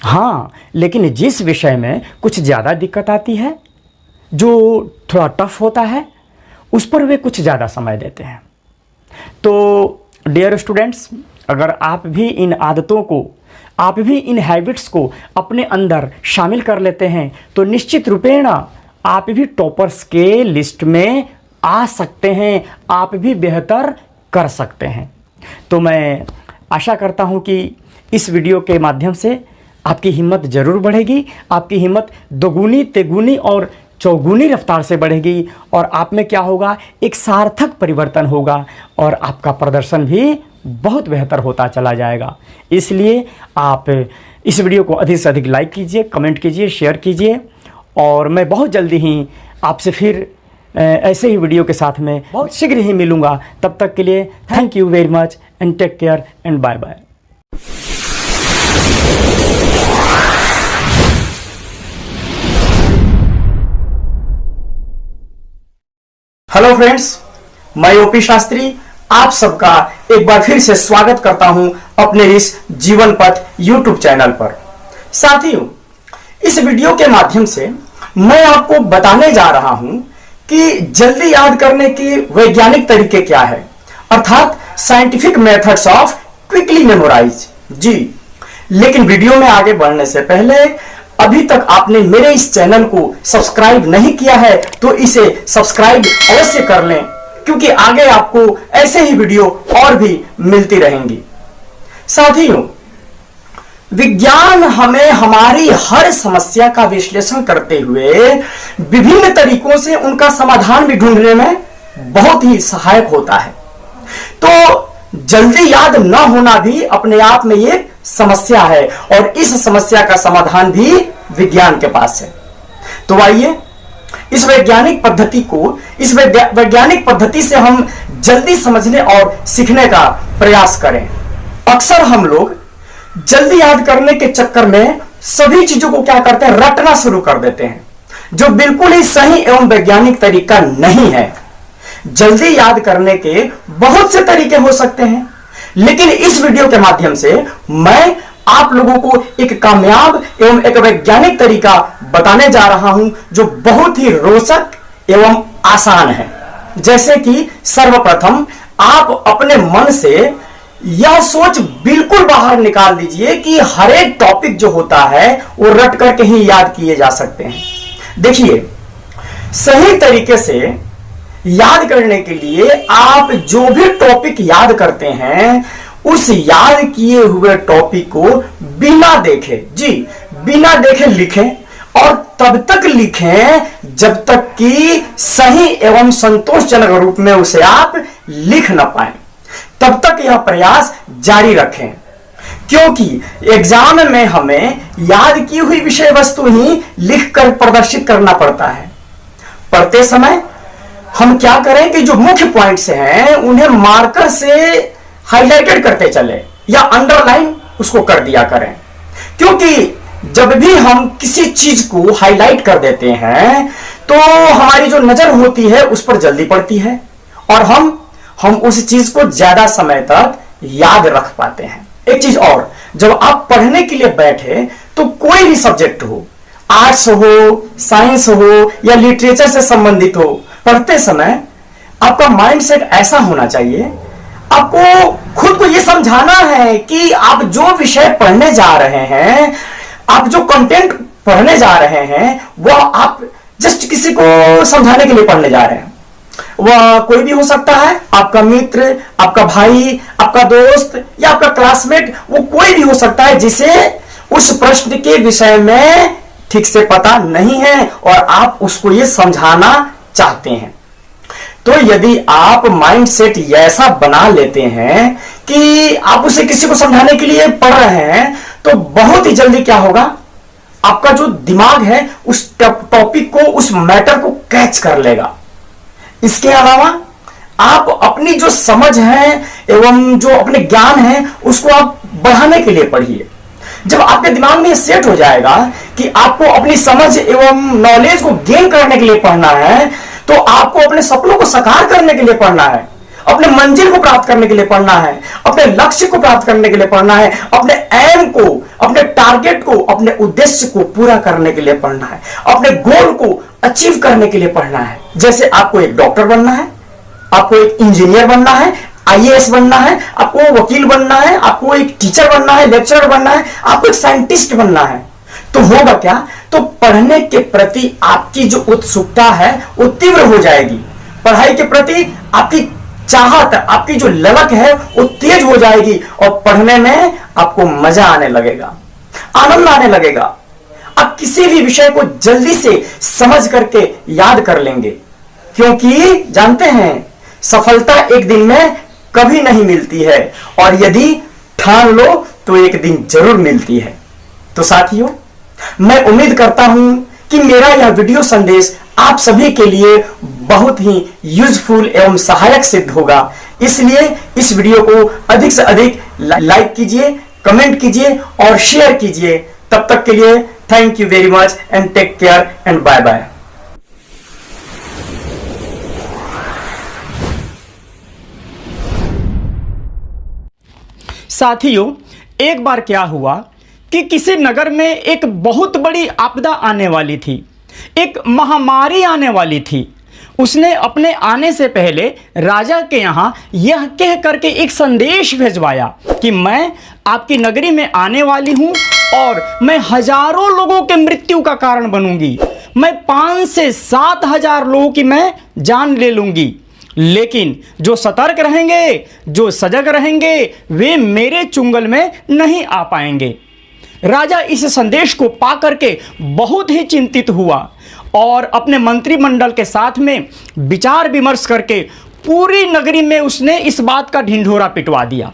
हाँ, लेकिन जिस विषय में कुछ ज़्यादा दिक्कत आती है, जो थोड़ा टफ होता है, उस पर वे कुछ ज़्यादा समय देते हैं। तो डियर स्टूडेंट्स, अगर आप भी इन आदतों को, आप भी इन हैबिट्स को अपने अंदर शामिल कर लेते हैं तो निश्चित रूपेण आप भी टॉपर्स के लिस्ट में आ सकते हैं, आप भी बेहतर कर सकते हैं। तो मैं आशा करता हूं कि इस वीडियो के माध्यम से आपकी हिम्मत ज़रूर बढ़ेगी, आपकी हिम्मत दोगुनी तेगुनी और चौगुनी रफ्तार से बढ़ेगी, और आप में क्या होगा, एक सार्थक परिवर्तन होगा और आपका प्रदर्शन भी बहुत बेहतर होता चला जाएगा। इसलिए आप इस वीडियो को अधिक से अधिक लाइक कीजिए, कमेंट कीजिए, शेयर कीजिए, और मैं बहुत जल्दी ही आपसे फिर ऐसे ही वीडियो के साथ में बहुत शीघ्र ही मिलूँगा। तब तक के लिए thank you very much and take care and bye bye. Hello friends, मैं ओपी शास्त्री आप सबका एक बार फिर से स्वागत करता हूं अपने इस जीवन पथ यूट्यूब चैनल पर। साथियों, इस वीडियो के माध्यम से मैं आपको बताने जा रहा हूं कि जल्दी याद करने के वैज्ञानिक तरीके क्या है, अर्थात scientific methods of quickly memorise. जी, लेकिन वीडियो में आगे बढ़ने से पहले अभी तक आपने मेरे इस चैनल को सब्सक्राइब नहीं किया है तो इसे सब्सक्राइब अवश्य कर लें, क्योंकि आगे आपको ऐसे ही वीडियो और भी मिलती रहेंगी। साथियों, विज्ञान हमें हमारी हर समस्या का विश्लेषण करते हुए विभिन्न तरीकों से उनका समाधान भी ढूंढने में बहुत ही सहायक होता है। तो जल्दी याद न होना भी अपने आप में एक समस्या है, और इस समस्या का समाधान भी विज्ञान के पास है। तो आइए इस वैज्ञानिक पद्धति से हम जल्दी समझने और सीखने का प्रयास करें। अक्सर हम लोग जल्दी याद करने के चक्कर में सभी चीजों को क्या करते हैं, रटना शुरू कर देते हैं, जो बिल्कुल ही सही एवं वैज्ञानिक तरीका नहीं है। जल्दी याद करने के बहुत से तरीके हो सकते हैं, लेकिन इस वीडियो के माध्यम से मैं आप लोगों को एक कामयाब एवं एक वैज्ञानिक तरीका बताने जा रहा हूं जो बहुत ही रोचक एवं आसान है। जैसे कि सर्वप्रथम आप अपने मन से यह सोच बिल्कुल बाहर निकाल दीजिए कि हर एक टॉपिक जो होता है वो रट करके ही याद किए जा सकते हैं। देखिए, सही तरीके से याद करने के लिए आप जो भी टॉपिक याद करते हैं, उस याद किए हुए टॉपिक को बिना देखे, जी बिना देखे लिखें, और तब तक लिखें जब तक कि सही एवं संतोषजनक रूप में उसे आप लिख ना पाए। तब तक यह प्रयास जारी रखें, क्योंकि एग्जाम में हमें याद की हुई विषय वस्तु ही लिखकर प्रदर्शित करना पड़ता है। पढ़ते समय हम क्या करें कि जो मुख्य पॉइंट्स हैं उन्हें मार्कर से हाइलाइटेड करते चले या अंडरलाइन उसको कर दिया करें, क्योंकि जब भी हम किसी चीज को हाईलाइट कर देते हैं तो हमारी जो नजर होती है उस पर जल्दी पड़ती है और हम उस चीज को ज्यादा समय तक याद रख पाते हैं। एक चीज और, जब आप पढ़ने के लिए बैठे तो कोई भी सब्जेक्ट हो, आर्ट्स हो, साइंस हो या लिटरेचर से संबंधित हो, पढ़ते समय आपका माइंडसेट ऐसा होना चाहिए, आपको खुद को यह समझाना है कि आप जो विषय पढ़ने जा रहे हैं, आप जो कंटेंट पढ़ने जा रहे हैं, वह आप जस्ट किसी को समझाने के लिए पढ़ने जा रहे हैं। वह कोई भी हो सकता है, आपका मित्र, आपका भाई, आपका दोस्त या आपका क्लासमेट, वो कोई भी हो सकता है जिसे उस प्रश्न के विषय में ठीक से पता नहीं है और आप उसको ये समझाना चाहते हैं। तो यदि आप माइंड सेट ऐसा बना लेते हैं कि आप उसे किसी को समझाने के लिए पढ़ रहे हैं, तो बहुत ही जल्दी क्या होगा, आपका जो दिमाग है उस टॉपिक को, उस मैटर को कैच कर लेगा। इसके अलावा आप अपनी जो समझ है एवं जो अपने ज्ञान है उसको आप बढ़ाने के लिए पढ़िए। जब आपके दिमाग में सेट हो जाएगा कि आपको अपनी समझ एवं नॉलेज को गेन करने के लिए पढ़ना है, तो आपको अपने सपनों को साकार करने के लिए पढ़ना है, अपने मंजिल को प्राप्त करने के लिए पढ़ना है, अपने लक्ष्य को प्राप्त करने के लिए पढ़ना है, अपने एम को, अपने टारगेट को, अपने उद्देश्य को पूरा करने के लिए पढ़ना है, अपने गोल को अचीव करने के लिए पढ़ना है। जैसे आपको एक डॉक्टर बनना है, आपको एक इंजीनियर बनना है, आईएएस बनना है, आपको वकील बनना है, आपको एक टीचर बनना है, लेक्चरर बनना है, आपको एक साइंटिस्ट बनना है, तो होगा क्या, तो पढ़ने के प्रति आपकी जो उत्सुकता है वो तीव्र हो जाएगी। पढ़ाई के प्रति आपकी चाहत, आपकी जो ललक है वो तेज हो जाएगी और पढ़ने में आपको मजा आने लगेगा, आनंद आने लगेगा। आप किसी भी विषय को जल्दी से समझ करके याद कर लेंगे, क्योंकि जानते हैं सफलता एक दिन में कभी नहीं मिलती है और यदि ठान लो तो एक दिन जरूर मिलती है। तो साथियों, मैं उम्मीद करता हूं कि मेरा यह वीडियो संदेश आप सभी के लिए बहुत ही यूजफुल एवं सहायक सिद्ध होगा। इसलिए इस वीडियो को अधिक से अधिक लाइक कीजिए, कमेंट कीजिए और शेयर कीजिए। तब तक के लिए thank you very much and take care and bye bye. साथियों, एक बार क्या हुआ कि किसी नगर में एक बहुत बड़ी आपदा आने वाली थी, एक महामारी आने वाली थी। उसने अपने आने से पहले राजा के यहाँ यह कह करके एक संदेश भेजवाया कि मैं आपकी नगरी में आने वाली हूँ और मैं हजारों लोगों के मृत्यु का कारण बनूंगी। मैं 5 से 7 हजार लोगों की मैं जान ले लूंगी, लेकिन जो सतर्क रहेंगे, जो सजग रहेंगे, वे मेरे चुंगल में नहीं आ पाएंगे। राजा इस संदेश को पा करके बहुत ही चिंतित हुआ और अपने मंत्रिमंडल के साथ में विचार विमर्श करके पूरी नगरी में उसने इस बात का ढिंढोरा पिटवा दिया,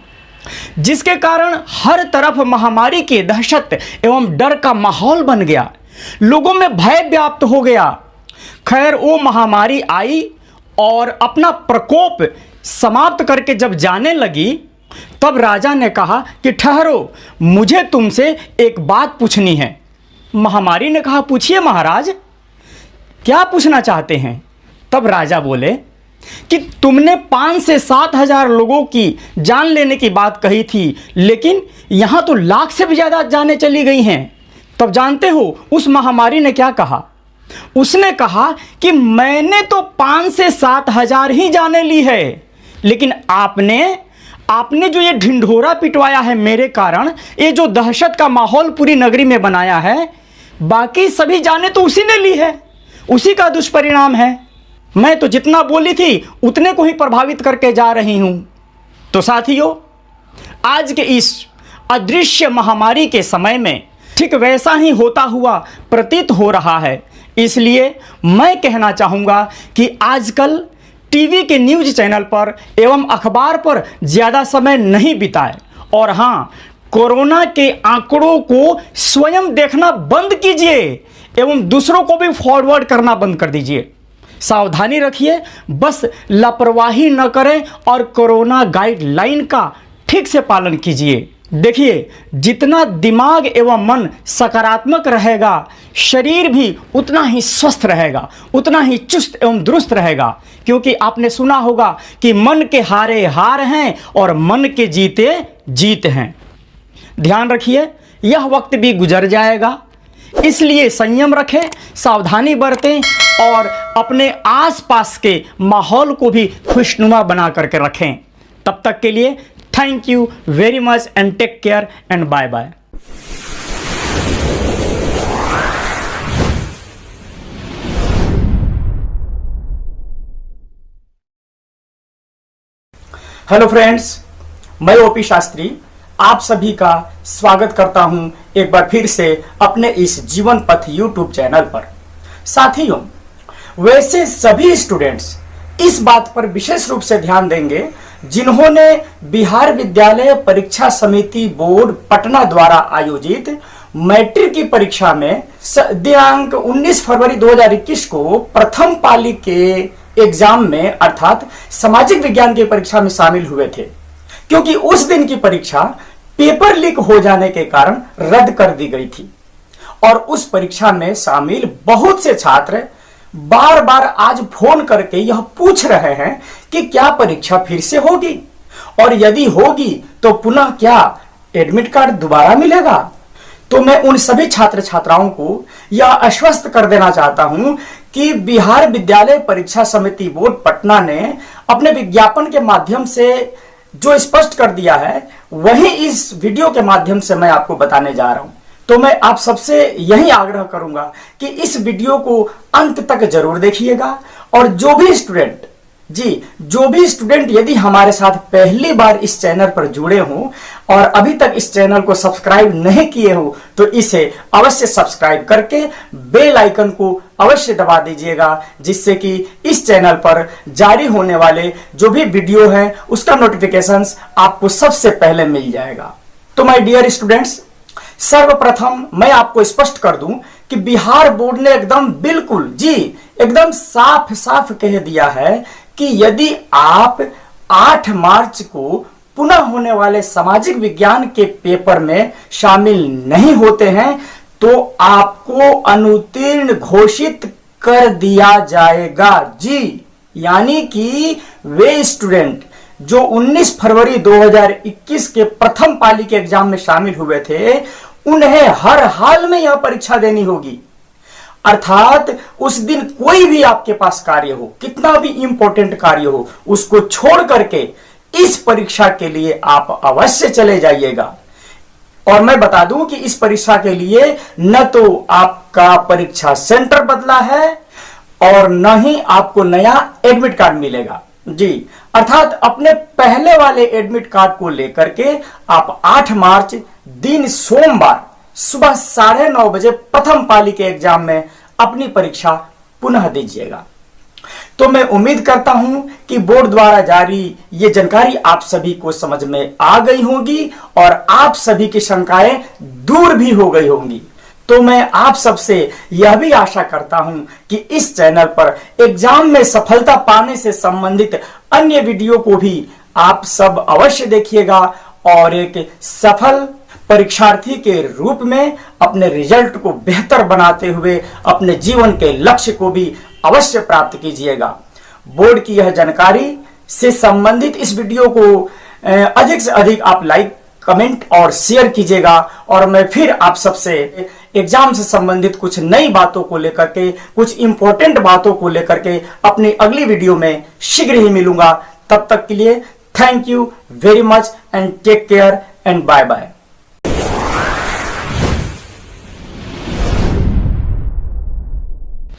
जिसके कारण हर तरफ महामारी की दहशत एवं डर का माहौल बन गया। लोगों में भय व्याप्त हो गया। खैर, वो महामारी आई और अपना प्रकोप समाप्त करके जब जाने लगी, तब राजा ने कहा कि ठहरो, मुझे तुमसे एक बात पूछनी है। महामारी ने कहा, पूछिए महाराज, क्या पूछना चाहते हैं? तब राजा बोले कि तुमने 5 से 7 हजार लोगों की जान लेने की बात कही थी, लेकिन यहाँ तो लाख से भी ज़्यादा जानें चली गई हैं। तब जानते हो उस महामारी ने क्या कहा? उसने कहा कि मैंने तो 5 से 7 हजार ही जाने ली है, लेकिन आपने जो ये ढिंढोरा पिटवाया है मेरे कारण, ये जो दहशत का माहौल पूरी नगरी में बनाया है, बाकी सभी जाने तो उसी ने ली है। उसी का दुष्परिणाम है। मैं तो जितना बोली थी उतने को ही प्रभावित करके जा रही हूं। तो साथियों, आज के इस अदृश्य महामारी के समय में ठीक वैसा ही होता हुआ प्रतीत हो रहा है। इसलिए मैं कहना चाहूँगा कि आजकल टीवी के न्यूज़ चैनल पर एवं अखबार पर ज़्यादा समय नहीं बिताएं और हाँ, कोरोना के आंकड़ों को स्वयं देखना बंद कीजिए एवं दूसरों को भी फॉरवर्ड करना बंद कर दीजिए। सावधानी रखिए, बस लापरवाही न करें और कोरोना गाइडलाइन का ठीक से पालन कीजिए। देखिए, जितना दिमाग एवं मन सकारात्मक रहेगा, शरीर भी उतना ही स्वस्थ रहेगा, उतना ही चुस्त एवं दुरुस्त रहेगा। क्योंकि आपने सुना होगा कि मन के हारे हार हैं और मन के जीते जीत हैं। ध्यान रखिए, यह वक्त भी गुजर जाएगा, इसलिए संयम रखें, सावधानी बरतें और अपने आसपास के माहौल को भी खुशनुमा बना करके रखें। तब तक के लिए thank you very much and take care and bye bye. Hello friends, मैं ओपी शास्त्री आप सभी का स्वागत करता हूं एक बार फिर से अपने इस जीवन पथ यूट्यूब चैनल पर। साथियों, वैसे सभी स्टूडेंट्स इस बात पर विशेष रूप से ध्यान देंगे जिन्होंने बिहार विद्यालय परीक्षा समिति बोर्ड पटना द्वारा आयोजित मैट्रिक की परीक्षा में दिनांक 19 फरवरी 2021 को प्रथम पाली के एग्जाम में अर्थात सामाजिक विज्ञान की परीक्षा में शामिल हुए थे। क्योंकि उस दिन की परीक्षा पेपर लीक हो जाने के कारण रद्द कर दी गई थी और उस परीक्षा में शामिल बहुत से छात्र बार बार आज फोन करके यह पूछ रहे हैं कि क्या परीक्षा फिर से होगी और यदि होगी तो पुनः क्या एडमिट कार्ड दोबारा मिलेगा। तो मैं उन सभी छात्र छात्राओं को यह आश्वस्त कर देना चाहता हूं कि बिहार विद्यालय परीक्षा समिति बोर्ड पटना ने अपने विज्ञापन के माध्यम से जो स्पष्ट कर दिया है वही इस वीडियो के माध्यम से मैं आपको बताने जा रहा हूं। तो मैं आप सबसे यही आग्रह करूंगा कि इस वीडियो को अंत तक जरूर देखिएगा और जो भी स्टूडेंट यदि हमारे साथ पहली बार इस चैनल पर जुड़े हों और अभी तक इस चैनल को सब्सक्राइब नहीं किए हो तो इसे अवश्य सब्सक्राइब करके बेल आइकन को अवश्य दबा दीजिएगा, जिससे कि इस चैनल पर जारी होने वाले जो भी वीडियो है उसका नोटिफिकेशंस आपको सबसे पहले मिल जाएगा। तो माय डियर स्टूडेंट्स, सर्वप्रथम मैं आपको स्पष्ट कर दूं कि बिहार बोर्ड ने एकदम साफ साफ कह दिया है कि यदि आप 8 मार्च को पुनः होने वाले सामाजिक विज्ञान के पेपर में शामिल नहीं होते हैं तो आपको अनुत्तीर्ण घोषित कर दिया जाएगा। यानी कि वे स्टूडेंट जो 19 फरवरी 2021 के प्रथम पाली के एग्जाम में शामिल हुए थे उन्हें हर हाल में यह परीक्षा देनी होगी। अर्थात उस दिन कोई भी आपके पास कार्य हो, कितना भी इंपॉर्टेंट कार्य हो, उसको छोड़ करके इस परीक्षा के लिए आप अवश्य चले जाइएगा। और मैं बता दूं कि इस परीक्षा के लिए न तो आपका परीक्षा सेंटर बदला है और न ही आपको नया एडमिट कार्ड मिलेगा। अर्थात अपने पहले वाले एडमिट कार्ड को लेकर के आप 8 मार्च दिन सोमवार सुबह 9:30 बजे प्रथम पाली के एग्जाम में अपनी परीक्षा पुनः दीजिएगा। तो मैं उम्मीद करता हूं कि बोर्ड द्वारा जारी ये जानकारी आप सभी को समझ में आ गई होगी और आप सभी की शंकाएं दूर भी हो गई होंगी। तो मैं आप सबसे यह भी आशा करता हूं कि इस चैनल पर एग्जाम में सफलता पाने से संबंधित अन्य वीडियो को भी आप सब अवश्य देखिएगा और एक सफल परीक्षार्थी के रूप में अपने रिजल्ट को बेहतर बनाते हुए अपने जीवन के लक्ष्य को भी अवश्य प्राप्त कीजिएगा। बोर्ड की यह जानकारी से संबंधित इस वीडियो को अधिक से अधिक आप लाइक, कमेंट और शेयर कीजिएगा और मैं फिर आप सबसे एग्जाम से संबंधित कुछ नई बातों को लेकर के, कुछ इंपॉर्टेंट बातों को लेकर के अपनी अगली वीडियो में शीघ्र ही मिलूंगा। तब तक के लिए thank you very much and take care and bye bye.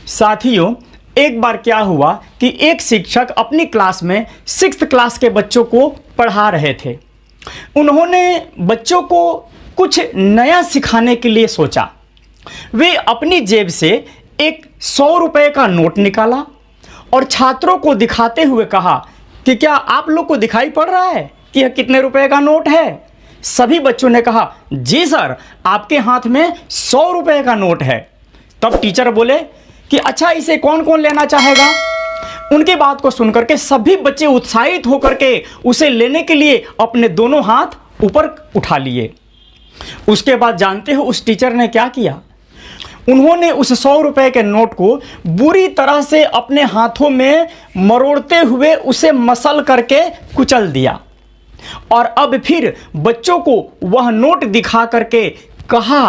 साथियों, एक बार क्या हुआ कि एक शिक्षक अपनी क्लास में 6th क्लास के बच्चों को पढ़ा रहे थे। उन्होंने बच्चों को कुछ नया सिखाने के लिए सोचा। वे अपनी जेब से एक 100 रुपये का नोट निकाला और छात्रों को दिखाते हुए कहा कि क्या आप लोग को दिखाई पड़ रहा है कि यह कितने रुपए का नोट है? सभी बच्चों ने कहा, जी सर, आपके हाथ में 100 रुपये का नोट है। तब टीचर बोले कि अच्छा, इसे कौन कौन लेना चाहेगा? उनकी बात को सुनकर के सभी बच्चे उत्साहित होकर के उसे लेने के लिए अपने दोनों हाथ ऊपर उठा लिए। उसके बाद जानते हो उस टीचर ने क्या किया? उन्होंने उस 100 रुपये के नोट को बुरी तरह से अपने हाथों में मरोड़ते हुए उसे मसल करके कुचल दिया और अब फिर बच्चों को वह नोट दिखा करके कहा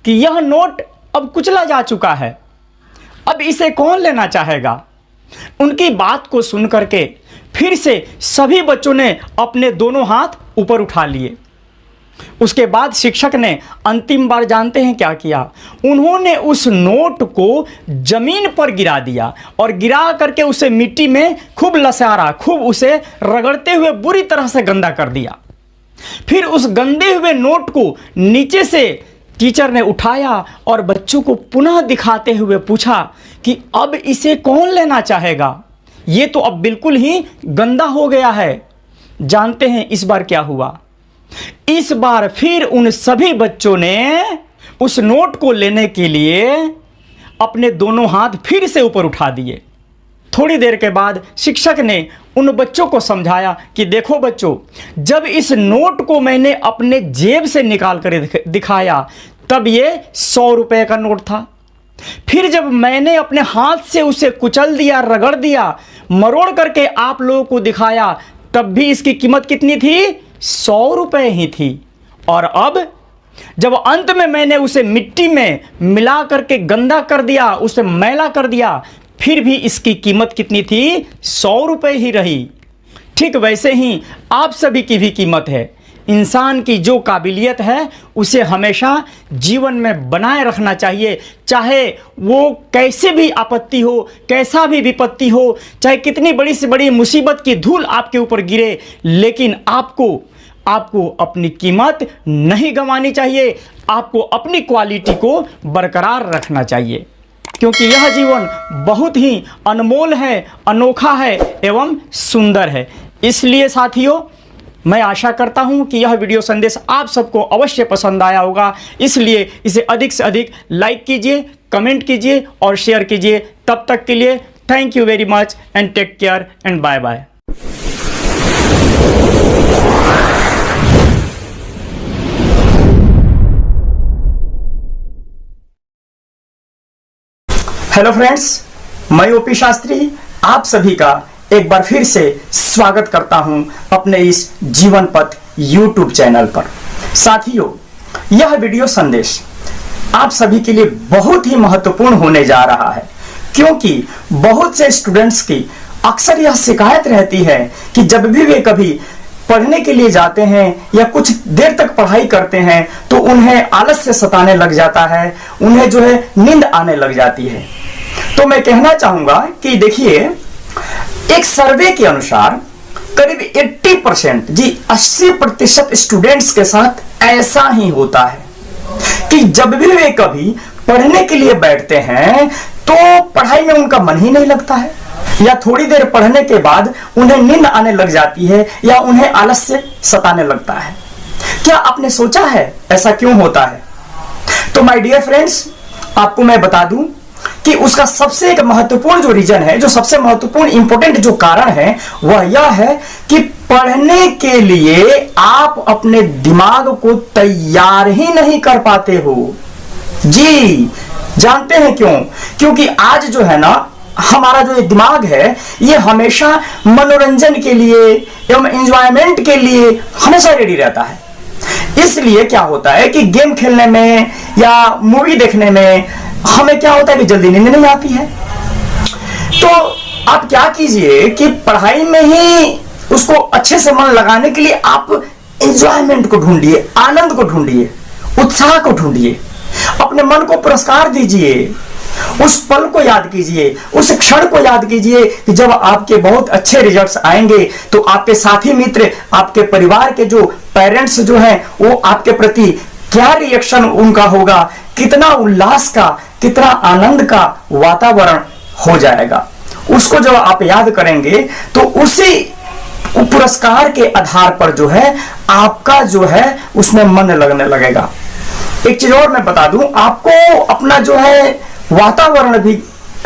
कि यह नोट अब कुचला जा चुका है, अब इसे कौन लेना चाहेगा? उनकी बात को सुन करके फिर से सभी बच्चों ने अपने दोनों हाथ ऊपर उठा लिए। उसके बाद शिक्षक ने अंतिम बार जानते हैं क्या किया? उन्होंने उस नोट को जमीन पर गिरा दिया और गिरा करके उसे मिट्टी में खूब लसारा, खूब उसे रगड़ते हुए बुरी तरह से गंदा कर दिया। फिर उस गंदे हुए नोट को नीचे से टीचर ने उठाया और बच्चों को पुनः दिखाते हुए पूछा कि अब इसे कौन लेना चाहेगा? ये तो अब बिल्कुल ही गंदा हो गया है। जानते हैं इस बार क्या हुआ? इस बार फिर उन सभी बच्चों ने उस नोट को लेने के लिए अपने दोनों हाथ फिर से ऊपर उठा दिए। थोड़ी देर के बाद शिक्षक ने उन बच्चों को समझाया कि देखो बच्चों, जब इस नोट को मैंने अपने जेब से निकाल कर दिखाया तब ये 100 रुपये का नोट था। फिर जब मैंने अपने हाथ से उसे कुचल दिया, रगड़ दिया, मरोड़ करके आप लोगों को दिखाया, तब भी इसकी कीमत कितनी थी? 100 रुपये ही थी। और अब जब अंत में मैंने उसे मिट्टी में मिला करके गंदा कर दिया, उसे मैला कर दिया, फिर भी इसकी कीमत कितनी थी? 100 रुपये ही रही। ठीक वैसे ही आप सभी की भी कीमत है। इंसान की जो काबिलियत है उसे हमेशा जीवन में बनाए रखना चाहिए, चाहे वो कैसे भी आपत्ति हो, कैसा भी विपत्ति हो, चाहे कितनी बड़ी से बड़ी मुसीबत की धूल आपके ऊपर गिरे, लेकिन आपको अपनी कीमत नहीं गंवानी चाहिए। आपको अपनी क्वालिटी को बरकरार रखना चाहिए, क्योंकि यह जीवन बहुत ही अनमोल है, अनोखा है एवं सुंदर है। इसलिए साथियों, मैं आशा करता हूं कि यह वीडियो संदेश आप सबको अवश्य पसंद आया होगा। इसलिए इसे अधिक से अधिक लाइक कीजिए, कमेंट कीजिए और शेयर कीजिए। तब तक के लिए thank you very much and take care and bye bye. Hello friends, मैं ओपी शास्त्री आप सभी का एक बार फिर से स्वागत करता हूं अपने इस जीवन पथ यूट्यूब चैनल पर। साथियों, यह वीडियो संदेश आप सभी के लिए बहुत ही महत्वपूर्ण होने जा रहा है, क्योंकि बहुत से स्टूडेंट्स की अक्सर यह शिकायत रहती है कि जब भी वे कभी पढ़ने के लिए जाते हैं या कुछ देर तक पढ़ाई करते हैं तो उन्हें आलस से सताने लग जाता है, उन्हें जो है नींद आने लग जाती है। तो मैं कहना चाहूंगा कि देखिए, एक सर्वे के अनुसार करीब 80% जी 80% स्टूडेंट्स के साथ ऐसा ही होता है कि जब भी वे कभी पढ़ने के लिए बैठते हैं तो पढ़ाई में उनका मन ही नहीं लगता है, या थोड़ी देर पढ़ने के बाद उन्हें नींद आने लग जाती है या उन्हें आलस से सताने लगता है। क्या आपने सोचा है ऐसा क्यों होता है? तो माय डियर फ्रेंड्स, आपको मैं बता दूं कि उसका सबसे एक महत्वपूर्ण जो रीजन है, जो सबसे महत्वपूर्ण इंपॉर्टेंट जो कारण है, वह यह है कि पढ़ने के लिए आप अपने दिमाग को तैयार ही नहीं कर पाते हो। जी, जानते हैं क्यों? क्योंकि आज जो है ना, हमारा जो ये दिमाग है ये हमेशा मनोरंजन के लिए एवं एंजॉयमेंट के लिए हमेशा रेडी रहता है। इसलिए क्या होता है कि गेम खेलने में या मूवी देखने में हमें क्या होता है कि जल्दी नींद नहीं आती है। तो आप क्या कीजिए कि पढ़ाई में ही उसको अच्छे से मन लगाने के लिए आप एंजॉयमेंट को ढूंढिए, आनंद को ढूंढिए, उत्साह को ढूंढिए, अपने मन को पुरस्कार दीजिए, उस पल को याद कीजिए, उस क्षण को याद कीजिए कि जब आपके बहुत अच्छे रिजल्ट्स आएंगे तो आपके साथी मित्र, आपके परिवार के जो पेरेंट्स जो हैं वो आपके प्रति क्या रिएक्शन उनका होगा, कितना उल्लास का, कितना आनंद का वातावरण हो जाएगा। उसको जब आप याद करेंगे तो उसी पुरस्कार के आधार पर जो है आपका जो है उसमें मन लगने लगेगा। एक चीज और मैं बता दूं, आपको अपना जो है वातावरण भी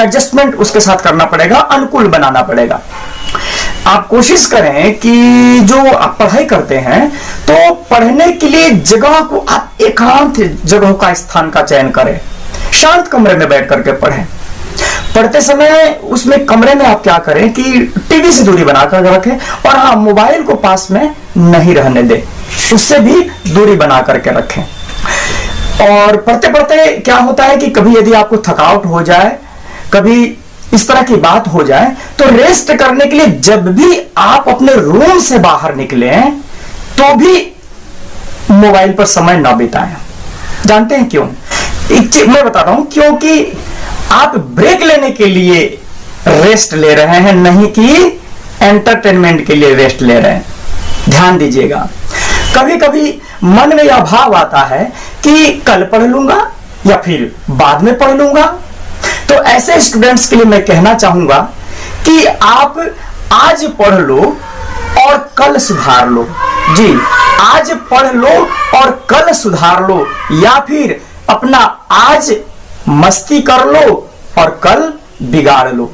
एडजस्टमेंट उसके साथ करना पड़ेगा, अनुकूल बनाना पड़ेगा। आप कोशिश करें कि जो आप पढ़ाई करते हैं तो पढ़ने के लिए जगह को आप एकांत जगह का स्थान का चयन करें, शांत कमरे में बैठ करके पढ़ें। पढ़ते समय उसमें कमरे में आप क्या करें कि टीवी से दूरी बनाकर रखें, और हाँ, मोबाइल को पास में नहीं रहने दें, उससे भी दूरी बना करके रखें। और पढ़ते पढ़ते क्या होता है कि कभी यदि आपको थकावट हो जाए, कभी इस तरह की बात हो जाए, तो रेस्ट करने के लिए जब भी आप अपने रूम से बाहर निकले तो भी मोबाइल पर समय ना बिताएं। जानते हैं क्यों? एक चीज मैं बताता हूं, क्योंकि आप ब्रेक लेने के लिए रेस्ट ले रहे हैं, नहीं कि एंटरटेनमेंट के लिए रेस्ट ले रहे हैं। ध्यान दीजिएगा, कभी कभी मन में यह भाव आता है कि कल पढ़ लूंगा या फिर बाद में पढ़ लूंगा। तो ऐसे स्टूडेंट्स के लिए मैं कहना चाहूंगा कि आप आज पढ़ लो और कल सुधार लो। जी, आज पढ़ लो और कल सुधार लो, या फिर अपना आज मस्ती कर लो और कल बिगाड़ लो।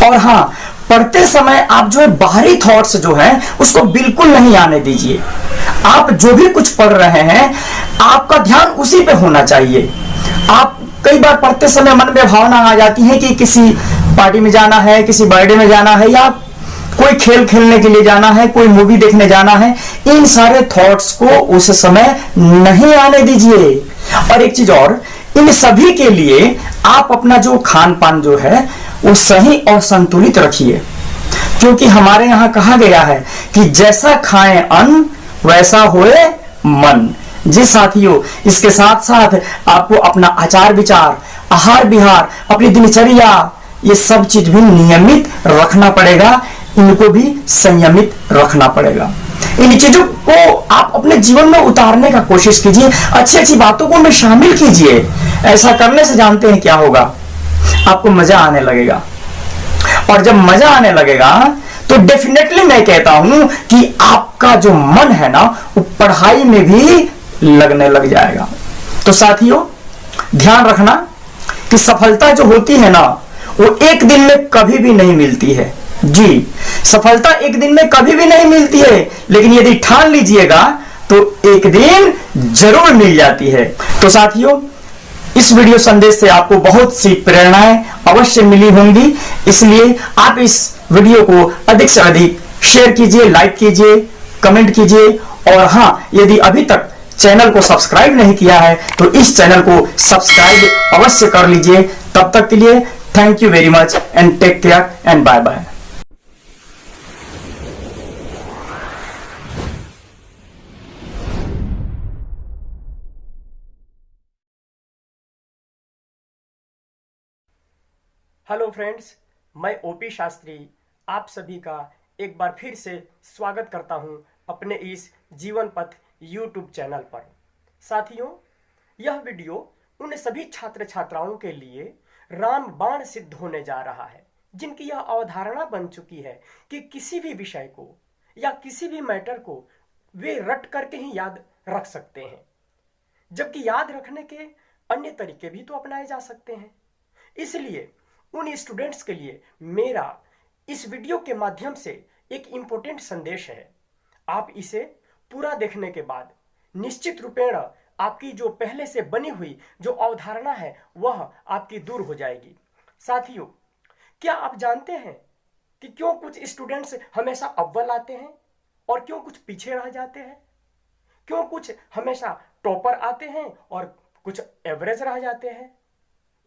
और हाँ, पढ़ते समय आप जो है बाहरी थॉट्स जो हैं उसको बिल्कुल नहीं आने दीजिए। आप जो भी कुछ पढ़ रहे हैं आपका ध्यान उसी पे होना चाहिए। आप कई बार पढ़ते समय मन में भावना आ जाती है कि किसी पार्टी में जाना है, किसी बर्थडे में जाना है, या कोई खेल खेलने के लिए जाना है, कोई मूवी देखने जाना है। इन सारे थॉट्स को उस समय नहीं आने दीजिए। और एक चीज और, इन सभी के लिए आप अपना जो खान पान जो है वो सही और संतुलित रखिए, क्योंकि हमारे यहाँ कहा गया है कि जैसा खाएं अन्न वैसा होए मन। जी साथियों, इसके साथ साथ आपको अपना आचार विचार, आहार विहार, अपनी दिनचर्या, ये सब चीज भी नियमित रखना पड़ेगा, इनको भी संयमित रखना पड़ेगा। इन चीजों को आप अपने जीवन में उतारने का कोशिश कीजिए, अच्छी अच्छी बातों को में शामिल कीजिए। ऐसा करने से जानते हैं क्या होगा, आपको मजा आने लगेगा। और जब मजा आने लगेगा तो डेफिनेटली मैं कहता हूं कि आपका जो मन है ना वो पढ़ाई में भी लगने लग जाएगा। तो साथियों, ध्यान रखना कि सफलता जो होती है ना वो एक दिन में कभी भी नहीं मिलती है। जी, सफलता एक दिन में कभी भी नहीं मिलती है, लेकिन यदि ठान लीजिएगा तो एक दिन जरूर मिल जाती है। तो साथियों, इस वीडियो संदेश से आपको बहुत सी प्रेरणाएं अवश्य मिली होंगी, इसलिए आप इस वीडियो को अधिक से अधिक शेयर कीजिए, लाइक कीजिए, कमेंट कीजिए। और हाँ, यदि अभी तक चैनल को सब्सक्राइब नहीं किया है तो इस चैनल को सब्सक्राइब अवश्य कर लीजिए। तब तक के लिए thank you very much and take care and bye bye. Hello friends, मैं ओपी शास्त्री आप सभी का एक बार फिर से स्वागत करता हूं अपने इस जीवन पथ यूट्यूब चैनल पर। साथियों, यह वीडियो उन सभी छात्र छात्राओं के लिए रामबाण सिद्ध होने जा रहा है जिनकी यह अवधारणा बन चुकी है कि किसी भी विषय को या किसी भी मैटर को वे रट करके ही याद रख सकते हैं, जबकि याद रखने के अन्य तरीके भी तो अपनाए जा सकते हैं। इसलिए उन स्टूडेंट्स के लिए मेरा इस वीडियो के माध्यम से एक इंपॉर्टेंट संदेश है। आप इसे पूरा देखने के बाद निश्चित रूपेण आपकी जो पहले से बनी हुई जो अवधारणा है वह आपकी दूर हो जाएगी। साथियों, क्या आप जानते हैं कि क्यों कुछ स्टूडेंट्स हमेशा अव्वल आते हैं और क्यों कुछ पीछे रह जाते हैं? क्यों कुछ हमेशा टॉपर आते हैं और कुछ एवरेज रह जाते हैं?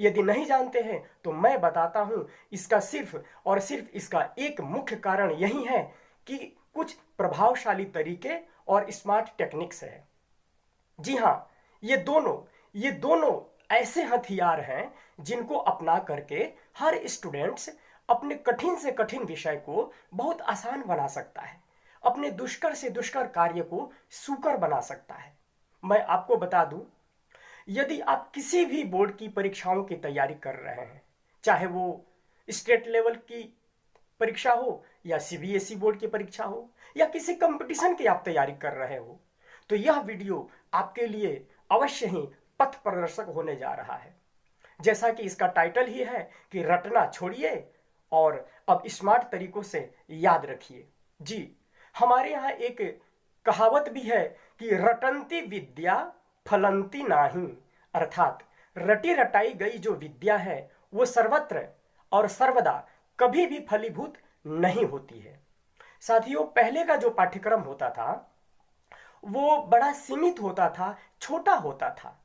यदि नहीं जानते हैं तो मैं बताता हूं, इसका सिर्फ और सिर्फ इसका एक मुख्य कारण यही है कि कुछ प्रभावशाली तरीके और स्मार्ट टेक्निक्स है। जी हां, ये दोनों ऐसे हथियार हैं जिनको अपना करके हर स्टूडेंट्स अपने कठिन से कठिन विषय को बहुत आसान बना सकता है, अपने दुष्कर से दुष्कर कार्य को सुकर बना सकता है। मैं आपको बता दूं, यदि आप किसी भी बोर्ड की परीक्षाओं की तैयारी कर रहे हैं, चाहे वो स्टेट लेवल की परीक्षा हो या सीबीएसई बोर्ड की परीक्षा हो या किसी कंपटीशन की आप तैयारी कर रहे हो, तो यह वीडियो आपके लिए अवश्य ही पथ प्रदर्शक होने जा रहा है। जैसा कि इसका टाइटल ही है कि रटना छोड़िए और अब स्मार्ट तरीकों से याद रखिए। जी, हमारे यहाँ एक कहावत भी है कि रटंती विद्या फलंती नाही, अर्थात रटी रटाई गई जो विद्या है वो सर्वत्र और सर्वदा कभी भी फलीभूत नहीं होती है। साथियों, पहले का जो पाठ्यक्रम होता था वो बड़ा सीमित होता था, छोटा होता था,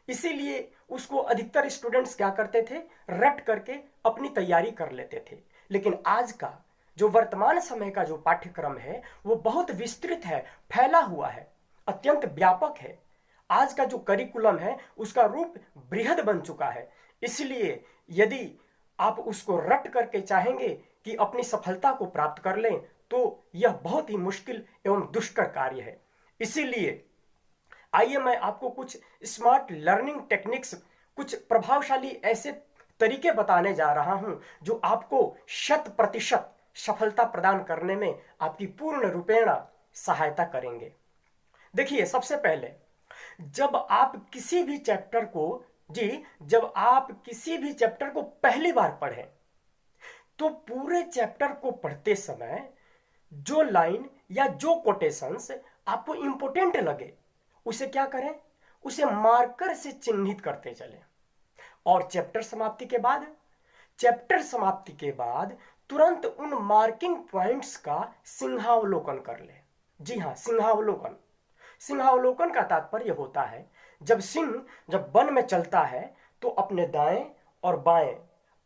इसीलिए उसको अधिकतर स्टूडेंट्स क्या करते थे, रट करके अपनी तैयारी कर लेते थे। लेकिन आज का जो वर्तमान समय का जो पाठ्यक्रम है वो बहुत विस्तृत है, फैला हुआ है, अत्यंत व्यापक है। आज का जो करिकुलम है उसका रूप बृहद बन चुका है। इसलिए यदि आप उसको रट करके चाहेंगे कि अपनी सफलता को प्राप्त कर लें तो यह बहुत ही मुश्किल एवं दुष्कर कार्य है। इसीलिए आइए मैं आपको कुछ स्मार्ट लर्निंग टेक्निक्स, कुछ प्रभावशाली ऐसे तरीके बताने जा रहा हूं जो आपको 100% सफलता प्रदान करने में आपकी पूर्ण रूपेण सहायता करेंगे। देखिए, सबसे पहले जब आप किसी भी चैप्टर को पहली बार पढ़ें तो पूरे चैप्टर को पढ़ते समय जो लाइन या जो कोटेशंस आपको इंपोर्टेंट लगे उसे क्या करें, उसे मार्कर से चिन्हित करते चलें। और चैप्टर समाप्ति के बाद तुरंत उन मार्किंग पॉइंट्स का सिंहावलोकन कर लें। जी हाँ, सिंहावलोकन का तात्पर्य होता है जब सिंह जब वन में चलता है तो अपने दाएं और बाएं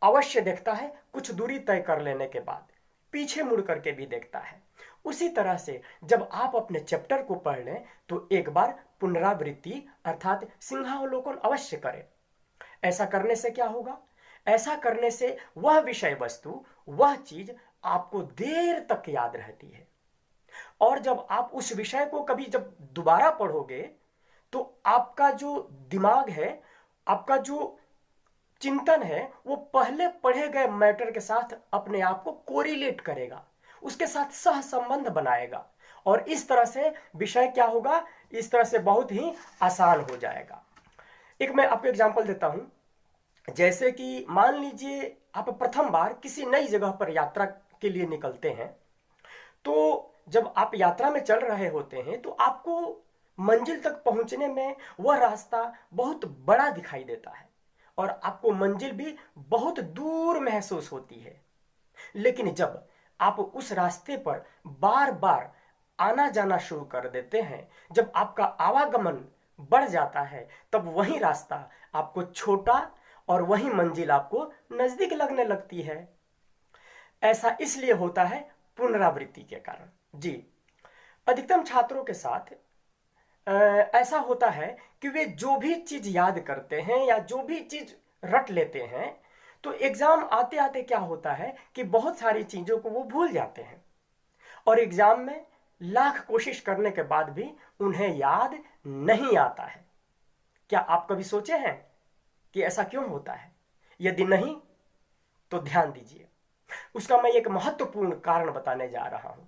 अवश्य देखता है, कुछ दूरी तय कर लेने के बाद पीछे मुड़ करके भी देखता है। उसी तरह से जब आप अपने चैप्टर को पढ़ लें तो एक बार पुनरावृत्ति अर्थात सिंहावलोकन अवश्य करें। ऐसा करने से क्या होगा, ऐसा करने से वह विषय वस्तु, वह चीज आपको देर तक याद रहती है। और जब आप उस विषय को कभी जब दोबारा पढ़ोगे तो आपका जो दिमाग है, आपका जो चिंतन है, वो पहले पढ़े गए मैटर के साथ अपने आप को कोरिलेट करेगा, उसके साथ सह संबंध बनाएगा और इस तरह से विषय क्या होगा, इस तरह से बहुत ही आसान हो जाएगा। एक मैं आपको एग्जांपल देता हूं। जैसे कि मान लीजिए आप प्रथम बार किसी नई जगह पर यात्रा के लिए निकलते हैं, तो जब आप यात्रा में चल रहे होते हैं तो आपको मंजिल तक पहुंचने में वह रास्ता बहुत बड़ा दिखाई देता है और आपको मंजिल भी बहुत दूर महसूस होती है। लेकिन जब आप उस रास्ते पर बार बार आना जाना शुरू कर देते हैं, जब आपका आवागमन बढ़ जाता है, तब वही रास्ता आपको छोटा और वही मंजिल आपको नजदीक लगने लगती है। ऐसा इसलिए होता है पुनरावृत्ति के कारण। जी, अधिकतम छात्रों के साथ ऐसा होता है कि वे जो भी चीज याद करते हैं या जो भी चीज रट लेते हैं तो एग्जाम आते आते क्या होता है कि बहुत सारी चीजों को वो भूल जाते हैं और एग्जाम में लाख कोशिश करने के बाद भी उन्हें याद नहीं आता है। क्या आप कभी सोचे हैं कि ऐसा क्यों होता है? यदि नहीं तो ध्यान दीजिए, उसका मैं एक महत्वपूर्ण कारण बताने जा रहा हूं।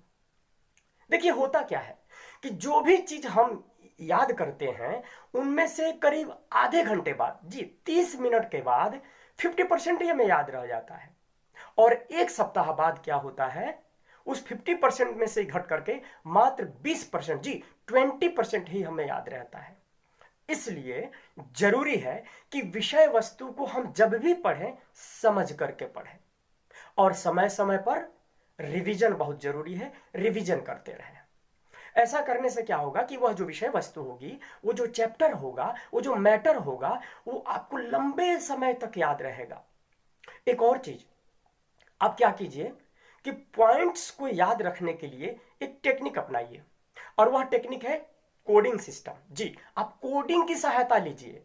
देखिए, होता क्या है कि जो भी चीज हम याद करते हैं उनमें से करीब आधे घंटे बाद, जी 30 मिनट के बाद 50% ही हमें याद रह जाता है और एक सप्ताह बाद क्या होता है, उस 50% में से घट करके मात्र 20%, जी 20% ही हमें याद रहता है। इसलिए जरूरी है कि विषय वस्तु को हम जब भी पढ़ें समझ करके पढ़ें और समय समय पर रिवीजन बहुत जरूरी है, रिवीजन करते रहें। ऐसा करने से क्या होगा कि वह जो विषय वस्तु होगी, वो जो चैप्टर होगा, वो जो मैटर होगा, वो आपको लंबे समय तक याद रहेगा। एक और चीज आप क्या कीजिए कि पॉइंट्स को याद रखने के लिए एक टेक्निक अपनाइए और वह टेक्निक है कोडिंग सिस्टम। जी, आप कोडिंग की सहायता लीजिए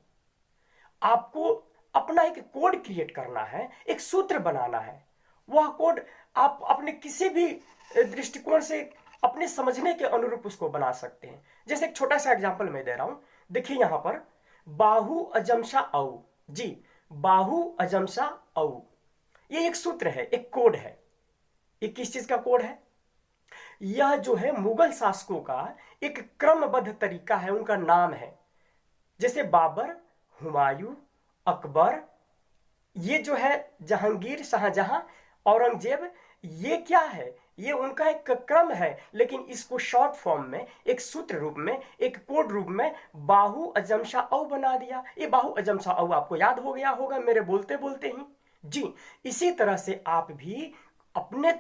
आपको अपना एक कोड क्रिएट करना है, एक सूत्र बनाना है। वह कोड आप अपने किसी भी दृष्टिकोण से अपने समझने के अनुरूप उसको बना सकते हैं। जैसे एक छोटा सा एग्जांपल मैं दे रहा हूं, देखिए यहां पर बाहु अजमशा औ जी, बाहु अजमशा औ, ये एक सूत्र है, एक कोड है। ये किस चीज का कोड है? यह जो है मुगल शासकों का एक क्रमबद्ध तरीका है, उनका नाम है। जैसे बाबर, हुमायूं, अकबर, ये जो है जहांगीर, शाहजहां, औरंगजेब, ये क्या है? ये उनका एक क्रम है, लेकिन इसको शॉर्ट फॉर्म में, एक सूत्र रूप में, एक कोड रूप में बाहु अजमशा औ बना दिया। ये बाहु अजमशा औ आपको याद हो गया होगा मेरे बोलते बोलते ही। जी, इसी तरह से आप भी अपने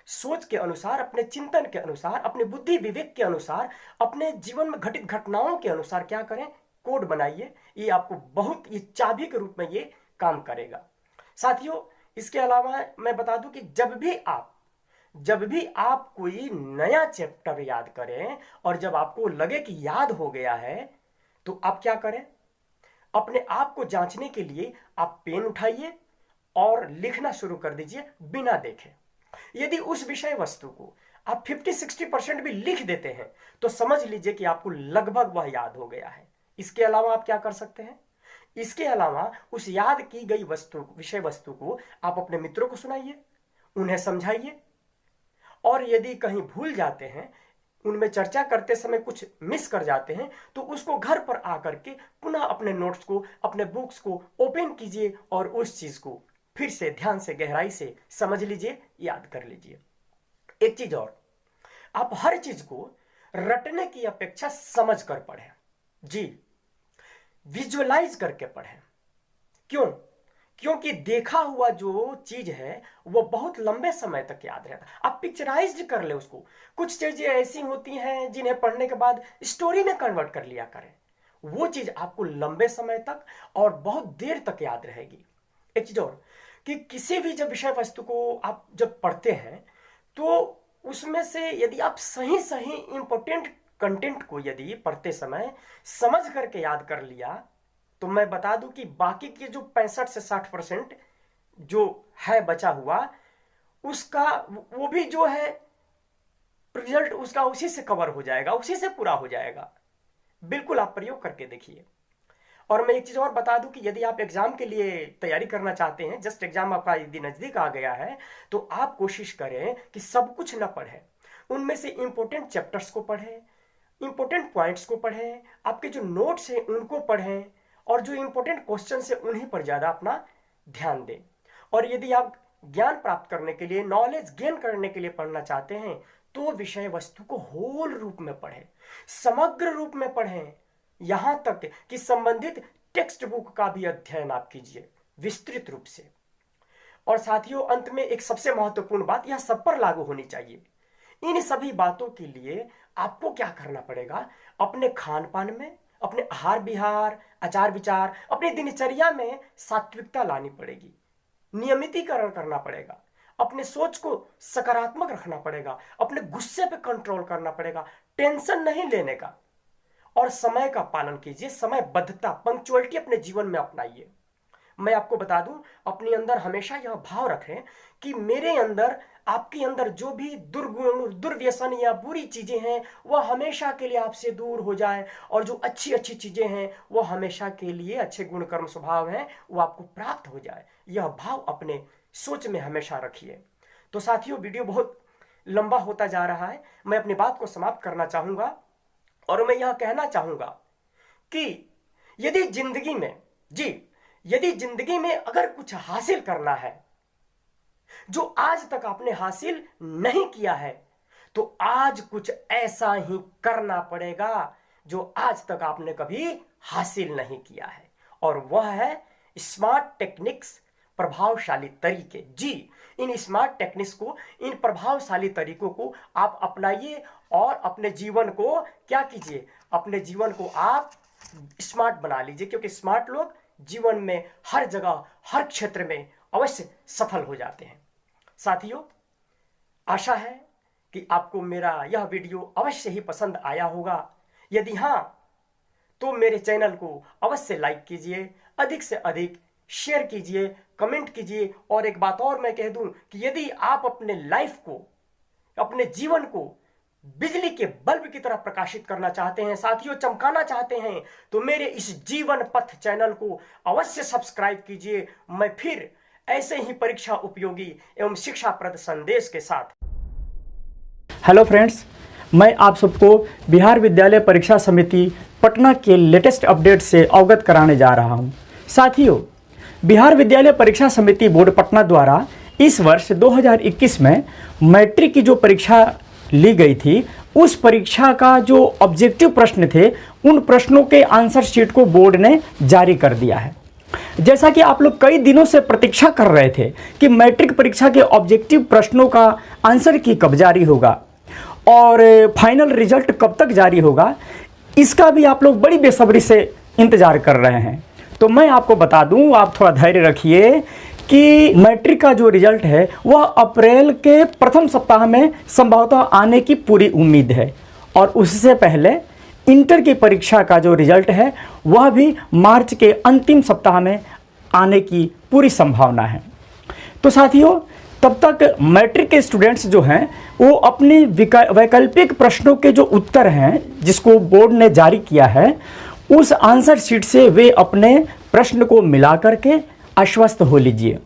सोच के अनुसार, अपने चिंतन के अनुसार, अपने बुद्धि विवेक के अनुसार, अपने जीवन में घटित घटनाओं के अनुसार क्या करें? कोड बनाइए। ये आपको बहुत, ये चाबी के रूप में ये काम करेगा। साथियों, इसके अलावा मैं बता दूं कि जब भी आप कोई नया चैप्टर याद करें और जब आपको लगे कि याद हो गया है, तो आप क्या करें? अपने आप को जांचने के लिए आप पेन उठाइए और लिखना शुरू कर दीजिए बिना देखे। यदि उस विषय वस्तु को आप 50-60% भी लिख देते हैं तो समझ लीजिए कि आपको लगभग वह याद हो गया है। इसके अलावा आप क्या कर सकते हैं? इसके अलावा उस याद की गई विषय वस्तु को आप अपने मित्रों को सुनाइए, उन्हें समझाइए, और यदि कहीं भूल जाते हैं, उनमें चर्चा करते समय कुछ मिस कर जाते हैं, तो उसको घर पर आकर के पुनः अपने नोट्स को, अपने बुक्स को ओपन कीजिए और उस चीज को फिर से ध्यान से, गहराई से समझ लीजिए, याद कर लीजिए। एक चीज और, आप हर चीज को रटने की अपेक्षा समझ कर पढ़ें। जी, विजुअलाइज करके पढ़ें। क्यों? क्योंकि देखा हुआ जो चीज है वो बहुत लंबे समय तक याद रहता है। आप पिक्चराइज कर ले उसको। कुछ चीजें ऐसी होती हैं जिन्हें पढ़ने के बाद स्टोरी में कन्वर्ट कर लिया करें, वो चीज आपको लंबे समय तक और बहुत देर तक याद रहेगी। एक चीज और, कि किसी भी जब विषय वस्तु को आप जब पढ़ते हैं तो उसमें से यदि आप सही सही इंपॉर्टेंट कंटेंट को यदि पढ़ते समय समझ करके याद कर लिया, तो मैं बता दूं कि बाकी के जो 65 से 60% जो है बचा हुआ, उसका वो भी जो है रिजल्ट उसका उसी से कवर हो जाएगा, उसी से पूरा हो जाएगा। बिल्कुल आप प्रयोग करके देखिए। और मैं एक चीज और बता दूं कि यदि आप एग्जाम के लिए तैयारी करना चाहते हैं, जस्ट एग्जाम आपका यदि नजदीक आ गया है, तो आप कोशिश करें कि सब कुछ न पढ़ें, उनमें से इंपॉर्टेंट चैप्टर्स को पढ़ें, इंपॉर्टेंट पॉइंट्स को पढ़ें, आपके जो नोट्स हैं उनको पढ़ें, और जो इंपॉर्टेंट क्वेश्चन है उन्हीं पर ज्यादा अपना ध्यान दें। और यदि आप ज्ञान प्राप्त करने के लिए, नॉलेज गेन करने के लिए पढ़ना चाहते हैं, तो विषय वस्तु को होल रूप में पढ़ें, समग्र रूप में पढ़ें, यहां तक कि संबंधित टेक्स्ट बुक का भी अध्ययन आप कीजिए विस्तृत रूप से। और साथियों, अंत में एक सबसे महत्वपूर्ण बात, यह सब पर लागू होनी चाहिए। इन सभी बातों के लिए आपको क्या करना पड़ेगा? अपने खान पान में, अपने आहार विहार, आचार विचार, अपनी दिनचर्या में सात्विकता लानी पड़ेगी, नियमितीकरण करना पड़ेगा, अपने सोच को सकारात्मक रखना पड़ेगा, अपने गुस्से पे कंट्रोल करना पड़ेगा, टेंशन नहीं लेने का, और समय का पालन कीजिए, समयबद्धता, पंक्चुअलिटी अपने जीवन में अपनाइए। मैं आपको बता दूं, अपने अंदर हमेशा यह भाव रखें कि मेरे अंदर, आपके अंदर जो भी दुर्गुण, दुर्व्यसन या बुरी चीजें हैं वह हमेशा के लिए आपसे दूर हो जाए, और जो अच्छी अच्छी चीजें हैं वो हमेशा के लिए, अच्छे गुण कर्म स्वभाव हैं वो आपको प्राप्त हो जाए। यह भाव अपने सोच में हमेशा रखिए। तो साथियों, वीडियो बहुत लंबा होता जा रहा है, मैं अपनी बात को समाप्त करना चाहूंगा, और मैं यह कहना चाहूंगा कि यदि जिंदगी में, यदि जिंदगी में अगर कुछ हासिल करना है जो आज तक आपने हासिल नहीं किया है, तो आज कुछ ऐसा ही करना पड़ेगा जो आज तक आपने कभी हासिल नहीं किया है, और वह है स्मार्ट टेक्निक्स, प्रभावशाली तरीके। जी, इन स्मार्ट टेक्निक्स को, इन प्रभावशाली तरीकों को आप अपनाइए और अपने जीवन को क्या कीजिए? अपने जीवन को आप स्मार्ट बना लीजिए, क्योंकि स्मार्ट लोग जीवन में हर जगह, हर क्षेत्र में अवश्य सफल हो जाते हैं। साथियों, आशा है कि आपको मेरा यह वीडियो अवश्य ही पसंद आया होगा। यदि हाँ, तो मेरे चैनल को अवश्य लाइक कीजिए, अधिक से अधिक शेयर कीजिए, कमेंट कीजिए। और एक बात और मैं कह दूं कि यदि आप अपने लाइफ को, अपने जीवन को बिजली के बल्ब की तरह प्रकाशित करना चाहते हैं, साथियों चमकाना चाहते हैं, तो मेरे इस जीवन पथ चैनल को अवश्य सब्सक्राइब कीजिए। मैं फिर ऐसे ही परीक्षा उपयोगी एवं शिक्षाप्रद संदेश के साथ। हेलो फ्रेंड्स, मैं आप सबको बिहार विद्यालय परीक्षा समिति पटना के लेटेस्ट अपडेट से अवगत कराने जा रहा हूं। साथियों, बिहार विद्यालय परीक्षा समिति बोर्ड पटना द्वारा इस वर्ष 2021 में मैट्रिक की जो परीक्षा ली गई थी, उस परीक्षा का जो ऑब्जेक्टिव प्रश्न थे, उन प्रश्नों के आंसर शीट को बोर्ड ने जारी कर दिया है। जैसा कि आप लोग कई दिनों से प्रतीक्षा कर रहे थे कि मैट्रिक परीक्षा के ऑब्जेक्टिव प्रश्नों का आंसर की कब जारी होगा और फाइनल रिजल्ट कब तक जारी होगा, इसका भी आप लोग बड़ी बेसब्री से इंतजार कर रहे हैं। तो मैं आपको बता दूं, आप थोड़ा धैर्य रखिए कि मैट्रिक का जो रिजल्ट है वह अप्रैल के प्रथम सप्ताह में संभवतः आने की पूरी उम्मीद है, और उससे पहले इंटर की परीक्षा का जो रिजल्ट है वह भी मार्च के अंतिम सप्ताह में आने की पूरी संभावना है। तो साथियों, तब तक मैट्रिक के स्टूडेंट्स जो हैं वो अपने वैकल्पिक प्रश्नों के जो उत्तर हैं जिसको बोर्ड ने जारी किया है, उस आंसर शीट से वे अपने प्रश्न को मिला करके आश्वस्त हो लीजिए।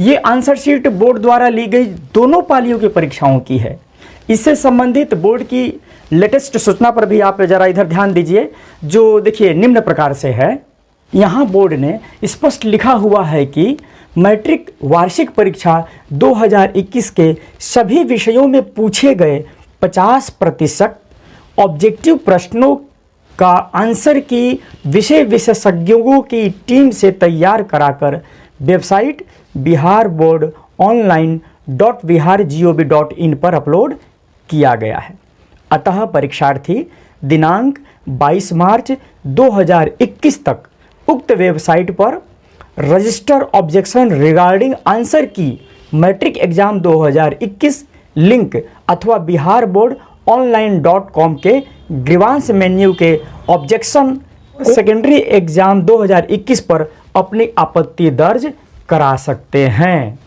ये आंसर शीट बोर्ड द्वारा ली गई दोनों पालियों की परीक्षाओं की है। इससे संबंधित बोर्ड की लेटेस्ट सूचना पर भी आप जरा इधर ध्यान दीजिए, जो देखिए निम्न प्रकार से है। यहाँ बोर्ड ने स्पष्ट लिखा हुआ है कि मैट्रिक वार्षिक परीक्षा 2021 के सभी विषयों में पूछे गए 50% ऑब्जेक्टिव प्रश्नों का आंसर की विषय विशेषज्ञों की टीम से तैयार कराकर वेबसाइट biharboardonline.bihar.gov.in पर अपलोड किया गया है। अतः परीक्षार्थी दिनांक 22 मार्च 2021 तक उक्त वेबसाइट पर रजिस्टर ऑब्जेक्शन रिगार्डिंग आंसर की मैट्रिक एग्जाम 2021 लिंक अथवा biharboardonline.com के ग्रीवांस मेन्यू के ऑब्जेक्शन सेकेंडरी एग्जाम 2021 पर अपनी आपत्ति दर्ज करा सकते हैं।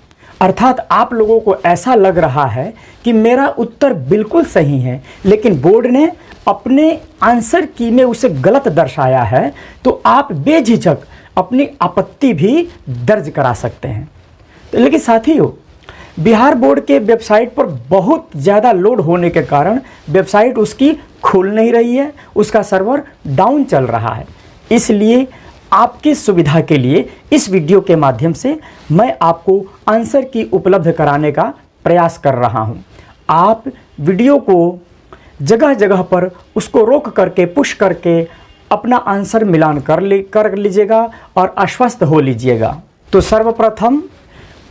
अर्थात आप लोगों को ऐसा लग रहा है कि मेरा उत्तर बिल्कुल सही है, लेकिन बोर्ड ने अपने आंसर की में उसे गलत दर्शाया है, तो आप बेझिझक अपनी आपत्ति भी दर्ज करा सकते हैं। लेकिन साथियों, बिहार बोर्ड के वेबसाइट पर बहुत ज़्यादा लोड होने के कारण वेबसाइट उसकी खुल नहीं रही है, उसका सर्वर डाउन चल रहा है। इसलिए आपकी सुविधा के लिए इस वीडियो के माध्यम से मैं आपको आंसर की उपलब्ध कराने का प्रयास कर रहा हूं। आप वीडियो को जगह जगह पर उसको रोक करके पुश करके अपना आंसर मिलान कर लीजिएगा और आश्वस्त हो लीजिएगा। तो सर्वप्रथम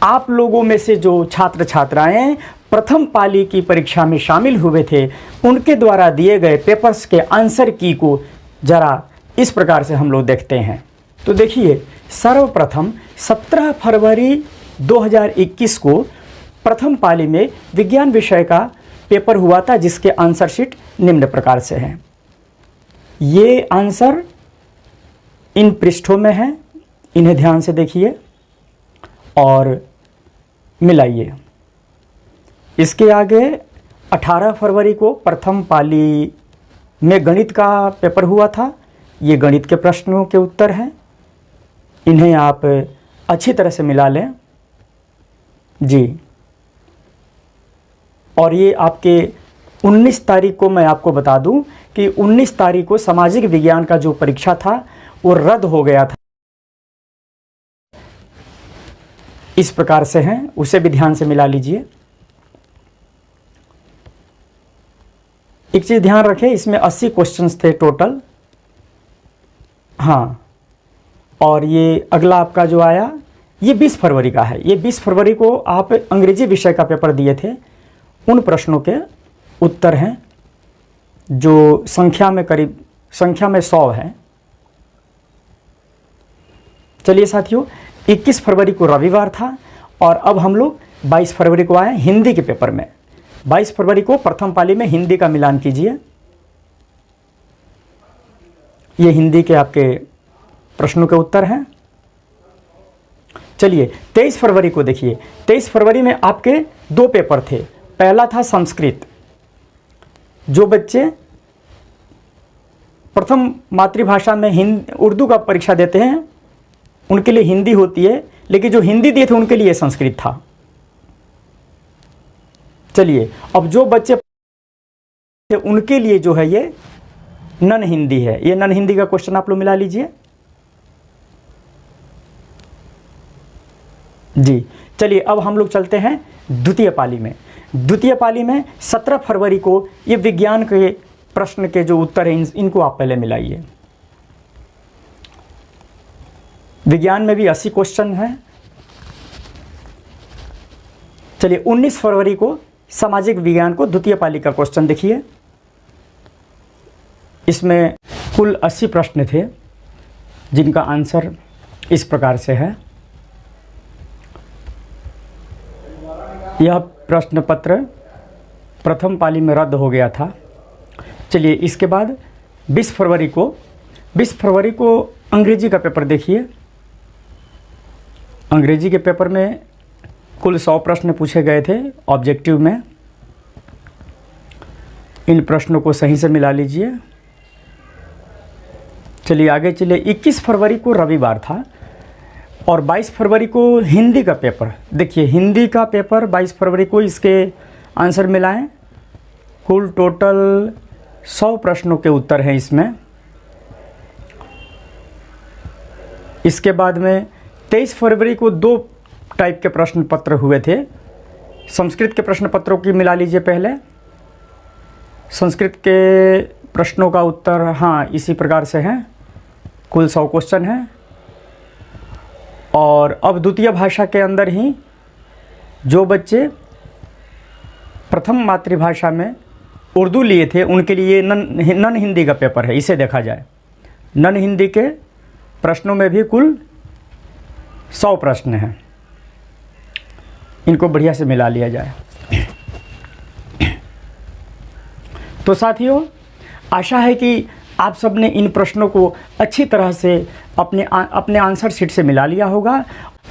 आप लोगों में से जो छात्र छात्राएं प्रथम पाली की परीक्षा में शामिल हुए थे, उनके द्वारा दिए गए पेपर्स के आंसर की को जरा इस प्रकार से हम लोग देखते हैं। तो देखिए, सर्वप्रथम 17 फरवरी 2021 को प्रथम पाली में विज्ञान विषय का पेपर हुआ था, जिसके आंसर शीट निम्न प्रकार से हैं। ये आंसर इन पृष्ठों में है, इन्हें ध्यान से देखिए और मिलाइए। इसके आगे 18 फरवरी को प्रथम पाली में गणित का पेपर हुआ था। ये गणित के प्रश्नों के उत्तर हैं, इन्हें आप अच्छी तरह से मिला लें जी। और ये आपके 19 तारीख को मैं आपको बता दूं कि 19 तारीख को सामाजिक विज्ञान का जो परीक्षा था वो रद्द हो गया था। इस प्रकार से हैं, उसे भी ध्यान से मिला लीजिए। एक चीज़ ध्यान रखें, इसमें 80 क्वेश्चंस थे टोटल। हाँ, और ये अगला आपका जो आया ये 20 फरवरी का है। ये 20 फरवरी को आप अंग्रेजी विषय का पेपर दिए थे, उन प्रश्नों के उत्तर हैं जो संख्या में 100 है। चलिए साथियों, 21 फरवरी को रविवार था और अब हम लोग 22 फरवरी को आए हिंदी के पेपर में। 22 फरवरी को प्रथम पाली में हिंदी का मिलान कीजिए। ये हिंदी के आपके प्रश्नों के उत्तर हैं। चलिए 23 फरवरी को देखिए। 23 फरवरी में आपके 2 पेपर थे। पहला था संस्कृत। जो बच्चे प्रथम मातृभाषा में हिंदी उर्दू का परीक्षा देते हैं उनके लिए हिंदी होती है, लेकिन जो हिंदी दिए थे उनके लिए संस्कृत था। चलिए अब जो बच्चे उनके लिए जो है ये नन हिंदी है। ये नन हिंदी का क्वेश्चन आप लोग मिला लीजिए जी। चलिए अब हम लोग चलते हैं द्वितीय पाली में। द्वितीय पाली में 17 फरवरी को ये विज्ञान के प्रश्न के जो उत्तर हैं इनको आप पहले मिलाइए। विज्ञान में भी 80 क्वेश्चन हैं। चलिए 19 फरवरी को सामाजिक विज्ञान को द्वितीय पाली का क्वेश्चन देखिए। इसमें कुल 80 प्रश्न थे जिनका आंसर इस प्रकार से है। यह प्रश्न पत्र प्रथम पाली में रद्द हो गया था। चलिए इसके बाद 20 फरवरी को अंग्रेजी का पेपर देखिए। अंग्रेजी के पेपर में कुल 100 प्रश्न पूछे गए थे ऑब्जेक्टिव में। इन प्रश्नों को सही से मिला लीजिए। चलिए आगे चलिए। 21 फरवरी को रविवार था और 22 फरवरी को हिंदी का पेपर देखिए। हिंदी का पेपर 22 फरवरी को, इसके आंसर मिलाएं। कुल टोटल 100 प्रश्नों के उत्तर हैं इसमें। इसके बाद में 23 फरवरी को 2 टाइप के प्रश्न पत्र हुए थे। संस्कृत के प्रश्न पत्रों की मिला लीजिए पहले। संस्कृत के प्रश्नों का उत्तर हाँ इसी प्रकार से हैं। कुल 100 क्वेश्चन हैं। और अब द्वितीय भाषा के अंदर ही जो बच्चे प्रथम मातृभाषा में उर्दू लिए थे उनके लिए नन हिंदी का पेपर है। इसे देखा जाए, नन हिंदी के प्रश्नों में भी कुल 100 प्रश्न हैं। इनको बढ़िया से मिला लिया जाए। तो साथियों, आशा है कि आप सब ने इन प्रश्नों को अच्छी तरह से अपने आंसर शीट से मिला लिया होगा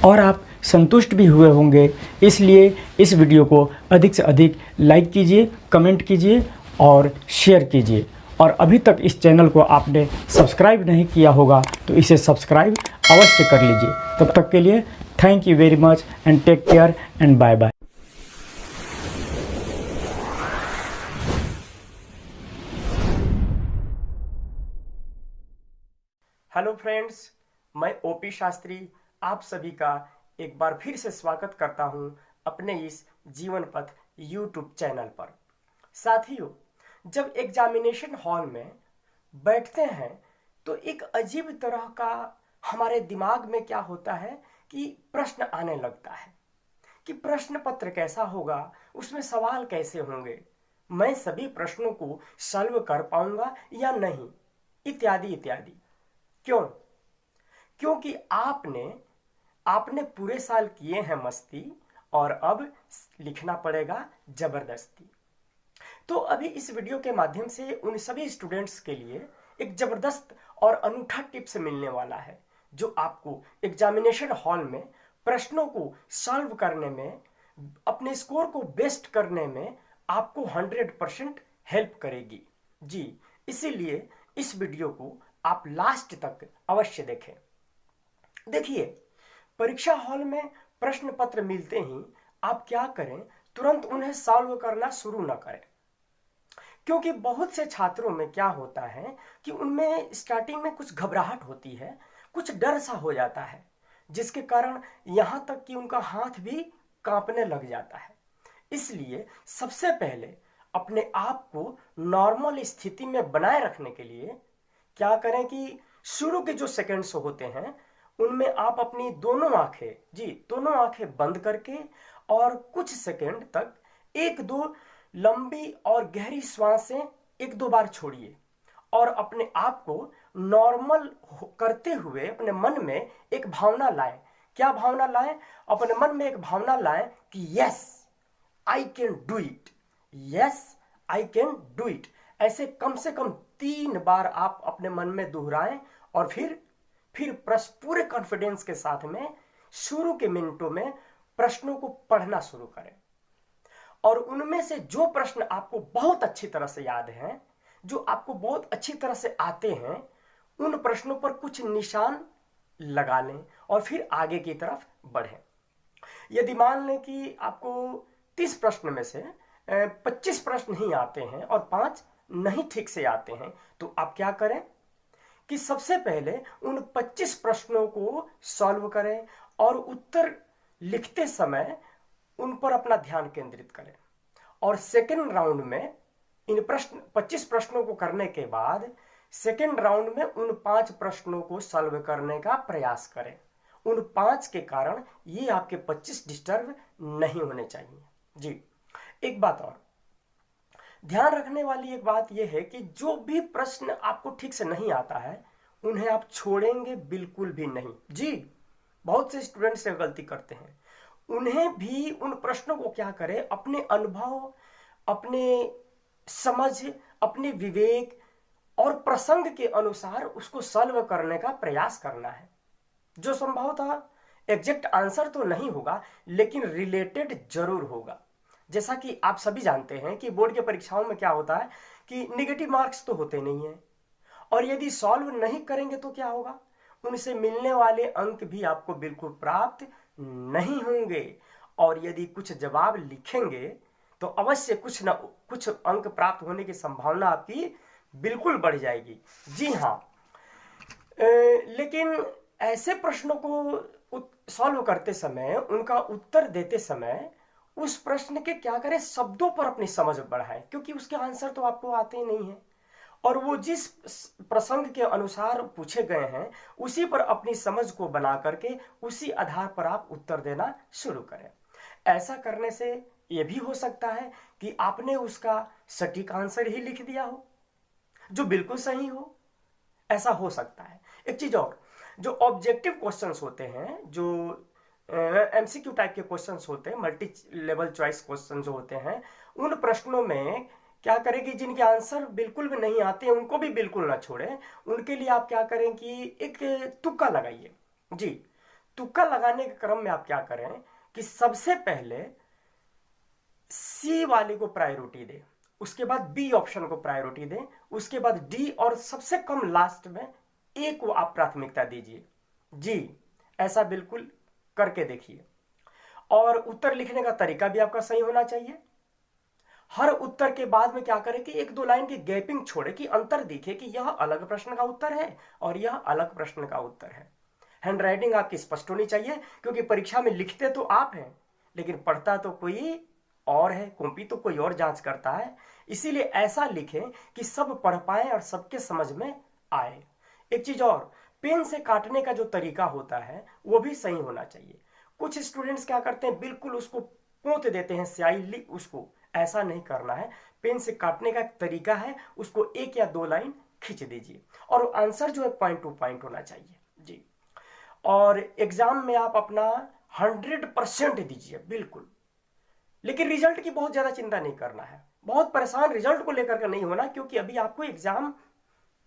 और आप संतुष्ट भी हुए होंगे। इसलिए इस वीडियो को अधिक से अधिक लाइक कीजिए, कमेंट कीजिए और शेयर कीजिए। और अभी तक इस चैनल को आपने सब्सक्राइब नहीं किया होगा तो इसे सब्सक्राइब अवश्य कर लीजिए। तब तक के लिए thank you very much and take care and bye bye. Hello friends, मैं ओपी शास्त्री आप सभी का एक बार फिर से स्वागत करता हूं अपने इस जीवन पथ यूट्यूब चैनल पर। साथियों, जब एग्जामिनेशन हॉल में बैठते हैं तो एक अजीब तरह का हमारे दिमाग में क्या होता है कि प्रश्न आने लगता है कि प्रश्न पत्र कैसा होगा, उसमें सवाल कैसे होंगे, मैं सभी प्रश्नों को सॉल्व कर पाऊंगा या नहीं, इत्यादि इत्यादि। क्यों? क्योंकि आपने पूरे साल किए हैं मस्ती और अब लिखना पड़ेगा जबरदस्ती। तो अभी इस वीडियो के माध्यम से उन सभी स्टूडेंट्स के लिए एक जबरदस्त और अनूठा टिप्स मिलने वाला है जो आपको एग्जामिनेशन हॉल में प्रश्नों को सॉल्व करने में, अपने स्कोर को बेस्ट करने में आपको 100% हेल्प करेगी जी। इसीलिए इस वीडियो को आप लास्ट तक अवश्य देखें। देखिए, परीक्षा हॉल में प्रश्न पत्र मिलते ही आप क्या करें, तुरंत उन्हें सॉल्व करना शुरू न करें। क्योंकि बहुत से छात्रों में क्या होता है कि उनमें स्टार्टिंग में कुछ घबराहट होती है, कुछ डर सा हो जाता है, जिसके कारण यहां तक कि उनका हाथ भी कांपने लग जाता है। इसलिए सबसे पहले अपने आप को नॉर्मल स्थिति में बनाए रखने के लिए क्या करें कि शुरू के जो सेकंड्स होते हैं उनमें आप अपनी दोनों आंखें बंद करके और कुछ सेकंड तक 1-2 लंबी और गहरी सांसें 1-2 बार छोड़िए और अपने आप को नॉर्मल करते हुए अपने मन में एक भावना लाएं। क्या भावना लाएं? अपने मन में एक भावना लाएं कि yes I can do it, yes I can do it. ऐसे कम से कम 3 बार आप अपने मन में दोहराएं और फिर फिर पूरे कॉन्फिडेंस के साथ में शुरू के मिनटों में प्रश्नों को पढ़ना शुरू करें और उनमें से जो प्रश्न आपको बहुत अच्छी तरह से याद हैं, जो आपको बहुत अच्छी तरह से आते हैं, उन प्रश्नों पर कुछ निशान लगा लें और फिर आगे की तरफ बढ़ें। यदि मान लें कि आपको 30 प्रश्न में से 25 प्रश्न ही आते हैं और 5 नहीं ठीक से आते हैं, तो आप क्या करें कि सबसे पहले उन 25 प्रश्नों को सॉल्व करें और उत्तर लिखते समय उन पर अपना ध्यान केंद्रित करें। और सेकेंड राउंड में इन 25 प्रश्नों को करने के बाद सेकेंड राउंड में उन 5 प्रश्नों को सॉल्व करने का प्रयास करें। उन 5 के कारण ये आपके 25 डिस्टर्ब नहीं होने चाहिए। जी, एक बात और ध्यान रखने वाली एक बात यह है कि जो भी प्रश्न आपको ठीक से नहीं आता है उन्हें आप छोड़ेंगे बिल्कुल भी नहीं। जी, बहुत से स्टूडेंट से गलती करते हैं, उन्हें भी उन प्रश्नों को क्या करें, अपने अनुभव, अपने समझ, अपने विवेक और प्रसंग के अनुसार उसको सॉल्व करने का प्रयास करना है। जो संभवतः एग्जैक्ट आंसर तो नहीं होगा लेकिन रिलेटेड जरूर होगा। जैसा कि आप सभी जानते हैं कि बोर्ड की परीक्षाओं में क्या होता है कि नेगेटिव मार्क्स तो होते नहीं हैं और यदि सॉल्व नहीं करेंगे तो क्या होगा, उनसे मिलने वाले अंक भी आपको बिल्कुल प्राप्त नहीं होंगे और यदि कुछ जवाब लिखेंगे तो अवश्य कुछ न कुछ अंक प्राप्त होने की संभावना आपकी बिल्कुल बढ़ जाएगी। जी हाँ, लेकिन ऐसे प्रश्नों को सॉल्व करते समय, उनका उत्तर देते समय उस प्रश्न के क्या करें, शब्दों पर अपनी समझ बढ़ाएं, क्योंकि उसके आंसर तो आपको आते ही नहीं है और वो जिस प्रसंग के अनुसार पूछे गए हैं उसी पर अपनी समझ को बना करके उसी आधार पर आप उत्तर देना शुरू करें। ऐसा करने से यह भी हो सकता है कि आपने उसका सटीक आंसर ही लिख दिया हो जो बिल्कुल सही हो, ऐसा हो सकता है। एक चीज और, जो ऑब्जेक्टिव क्वेश्चंस होते हैं, जो एमसीक्यू टाइप के क्वेश्चंस होते हैं, मल्टी लेवल चॉइस क्वेश्चन जो होते हैं, उन प्रश्नों में क्या करें कि जिनके आंसर बिल्कुल भी नहीं आते हैं उनको भी बिल्कुल ना छोड़ें। उनके लिए आप क्या करें कि एक तुक्का लगाइए। जी, तुक्का लगाने के क्रम में आप क्या करें कि सबसे पहले सी वाले को प्रायोरिटी दें, उसके बाद बी ऑप्शन को प्रायोरिटी दें, उसके बाद डी और सबसे कम लास्ट में ए को आप प्राथमिकता दीजिए। जी, ऐसा बिल्कुल करके देखिए। और उत्तर लिखने का तरीका भी आपका सही होना चाहिए। हर उत्तर के बाद में क्या करें कि 1-2 लाइन की गैपिंग छोड़े कि अंतर दिखे कि यह अलग प्रश्न का उत्तर है और यह अलग प्रश्न का उत्तर है। हैंडराइटिंग आपकी स्पष्ट होनी चाहिए, क्योंकि परीक्षा में लिखते तो आप हैं लेकिन पढ़ता तो कोई और है, कॉपी तो कोई और जांच करता है। इसीलिए ऐसा लिखें कि सब पढ़ पाए और सबके समझ में आए। एक चीज और, पेन से काटने का जो तरीका होता है वो भी सही होना चाहिए। कुछ स्टूडेंट्स क्या करते हैं, बिल्कुल उसको पोंछ देते हैं स्याही, उसको ऐसा नहीं करना है। पेन से काटने का एक तरीका है, उसको 1 या 2 लाइन खींच दीजिए और आंसर जो है पॉइंट टू पॉइंट होना चाहिए। जी, और एग्जाम में आप अपना 100% दीजिए बिल्कुल, लेकिन रिजल्ट की बहुत ज्यादा चिंता नहीं करना है। बहुत परेशान रिजल्ट को लेकर के नहीं होना, क्योंकि अभी आपको एग्जाम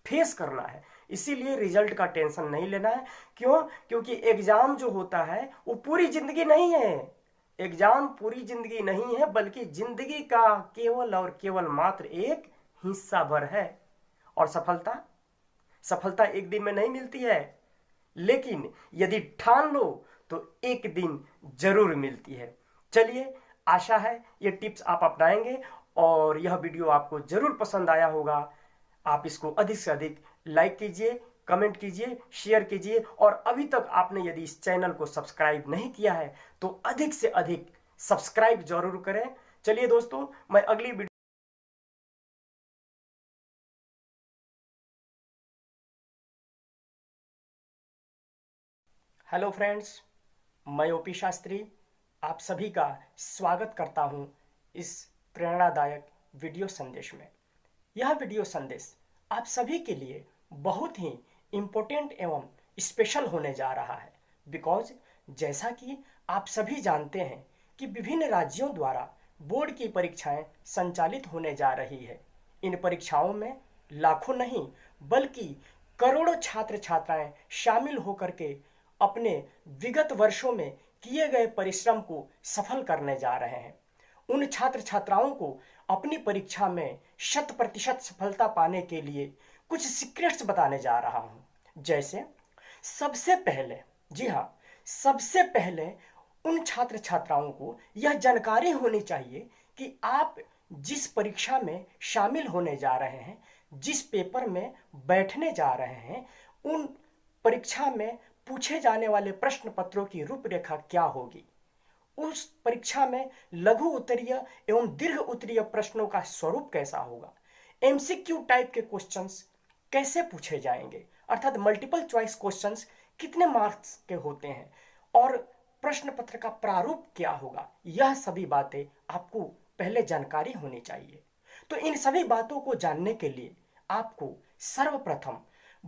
फेस करना है, इसीलिए रिजल्ट का टेंशन नहीं लेना है। क्यों? क्योंकि एग्जाम जो होता है वो पूरी जिंदगी नहीं है। एग्जाम पूरी जिंदगी नहीं है, बल्कि जिंदगी का केवल और केवल मात्र एक हिस्सा भर है। और सफलता एक दिन में नहीं मिलती है, लेकिन यदि ठान लो तो एक दिन जरूर मिलती है। चलिए, आशा है ये टिप्स आप अपनाएंगे और यह वीडियो आपको जरूर पसंद आया होगा। आप इसको अधिक से अधिक लाइक कीजिए, कमेंट कीजिए, शेयर कीजिए और अभी तक आपने यदि इस चैनल को सब्सक्राइब नहीं किया है तो अधिक से अधिक सब्सक्राइब जरूर करें। चलिए दोस्तों, मैं अगली वीडियो हेलो फ्रेंड्स, मैं ओपी शास्त्री आप सभी का स्वागत करता हूं इस प्रेरणादायक वीडियो संदेश में। यह वीडियो संदेश आप सभी के लिए बहुत ही इम्पोर्टेंट एवं स्पेशल होने जा रहा है, बिकॉज जैसा कि आप सभी जानते हैं कि विभिन्न राज्यों द्वारा बोर्ड की परीक्षाएं संचालित होने जा रही है। इन परीक्षाओं में लाखों नहीं बल्कि करोड़ों छात्र छात्राएं शामिल होकर के अपने विगत वर्षों में किए गए परिश्रम को सफल करने जा रहे हैं। उन छात्र छात्राओं को अपनी परीक्षा में 100% सफलता पाने के लिए कुछ सीक्रेट्स बताने जा रहा हूं। जैसे सबसे पहले, जी हाँ, सबसे पहले उन छात्र छात्राओं को यह जानकारी होनी चाहिए कि आप जिस परीक्षा में शामिल होने जा रहे हैं, जिस पेपर में बैठने जा रहे हैं, उन परीक्षा में पूछे जाने वाले प्रश्न पत्रों की रूपरेखा क्या होगी, उस परीक्षा में लघु उत्तरीय एवं दीर्घ उत्तरीय प्रश्नों का स्वरूप कैसा होगा, एमसीक्यू टाइप के क्वेश्चंस कैसे पूछे जाएंगे, अर्थात मल्टीपल चॉइस क्वेश्चंस कितने मार्क्स के होते हैं और प्रश्न पत्र का प्रारूप क्या होगा, यह सभी बातें आपको पहले जानकारी होनी चाहिए। तो इन सभी बातों को जानने के लिए आपको सर्वप्रथम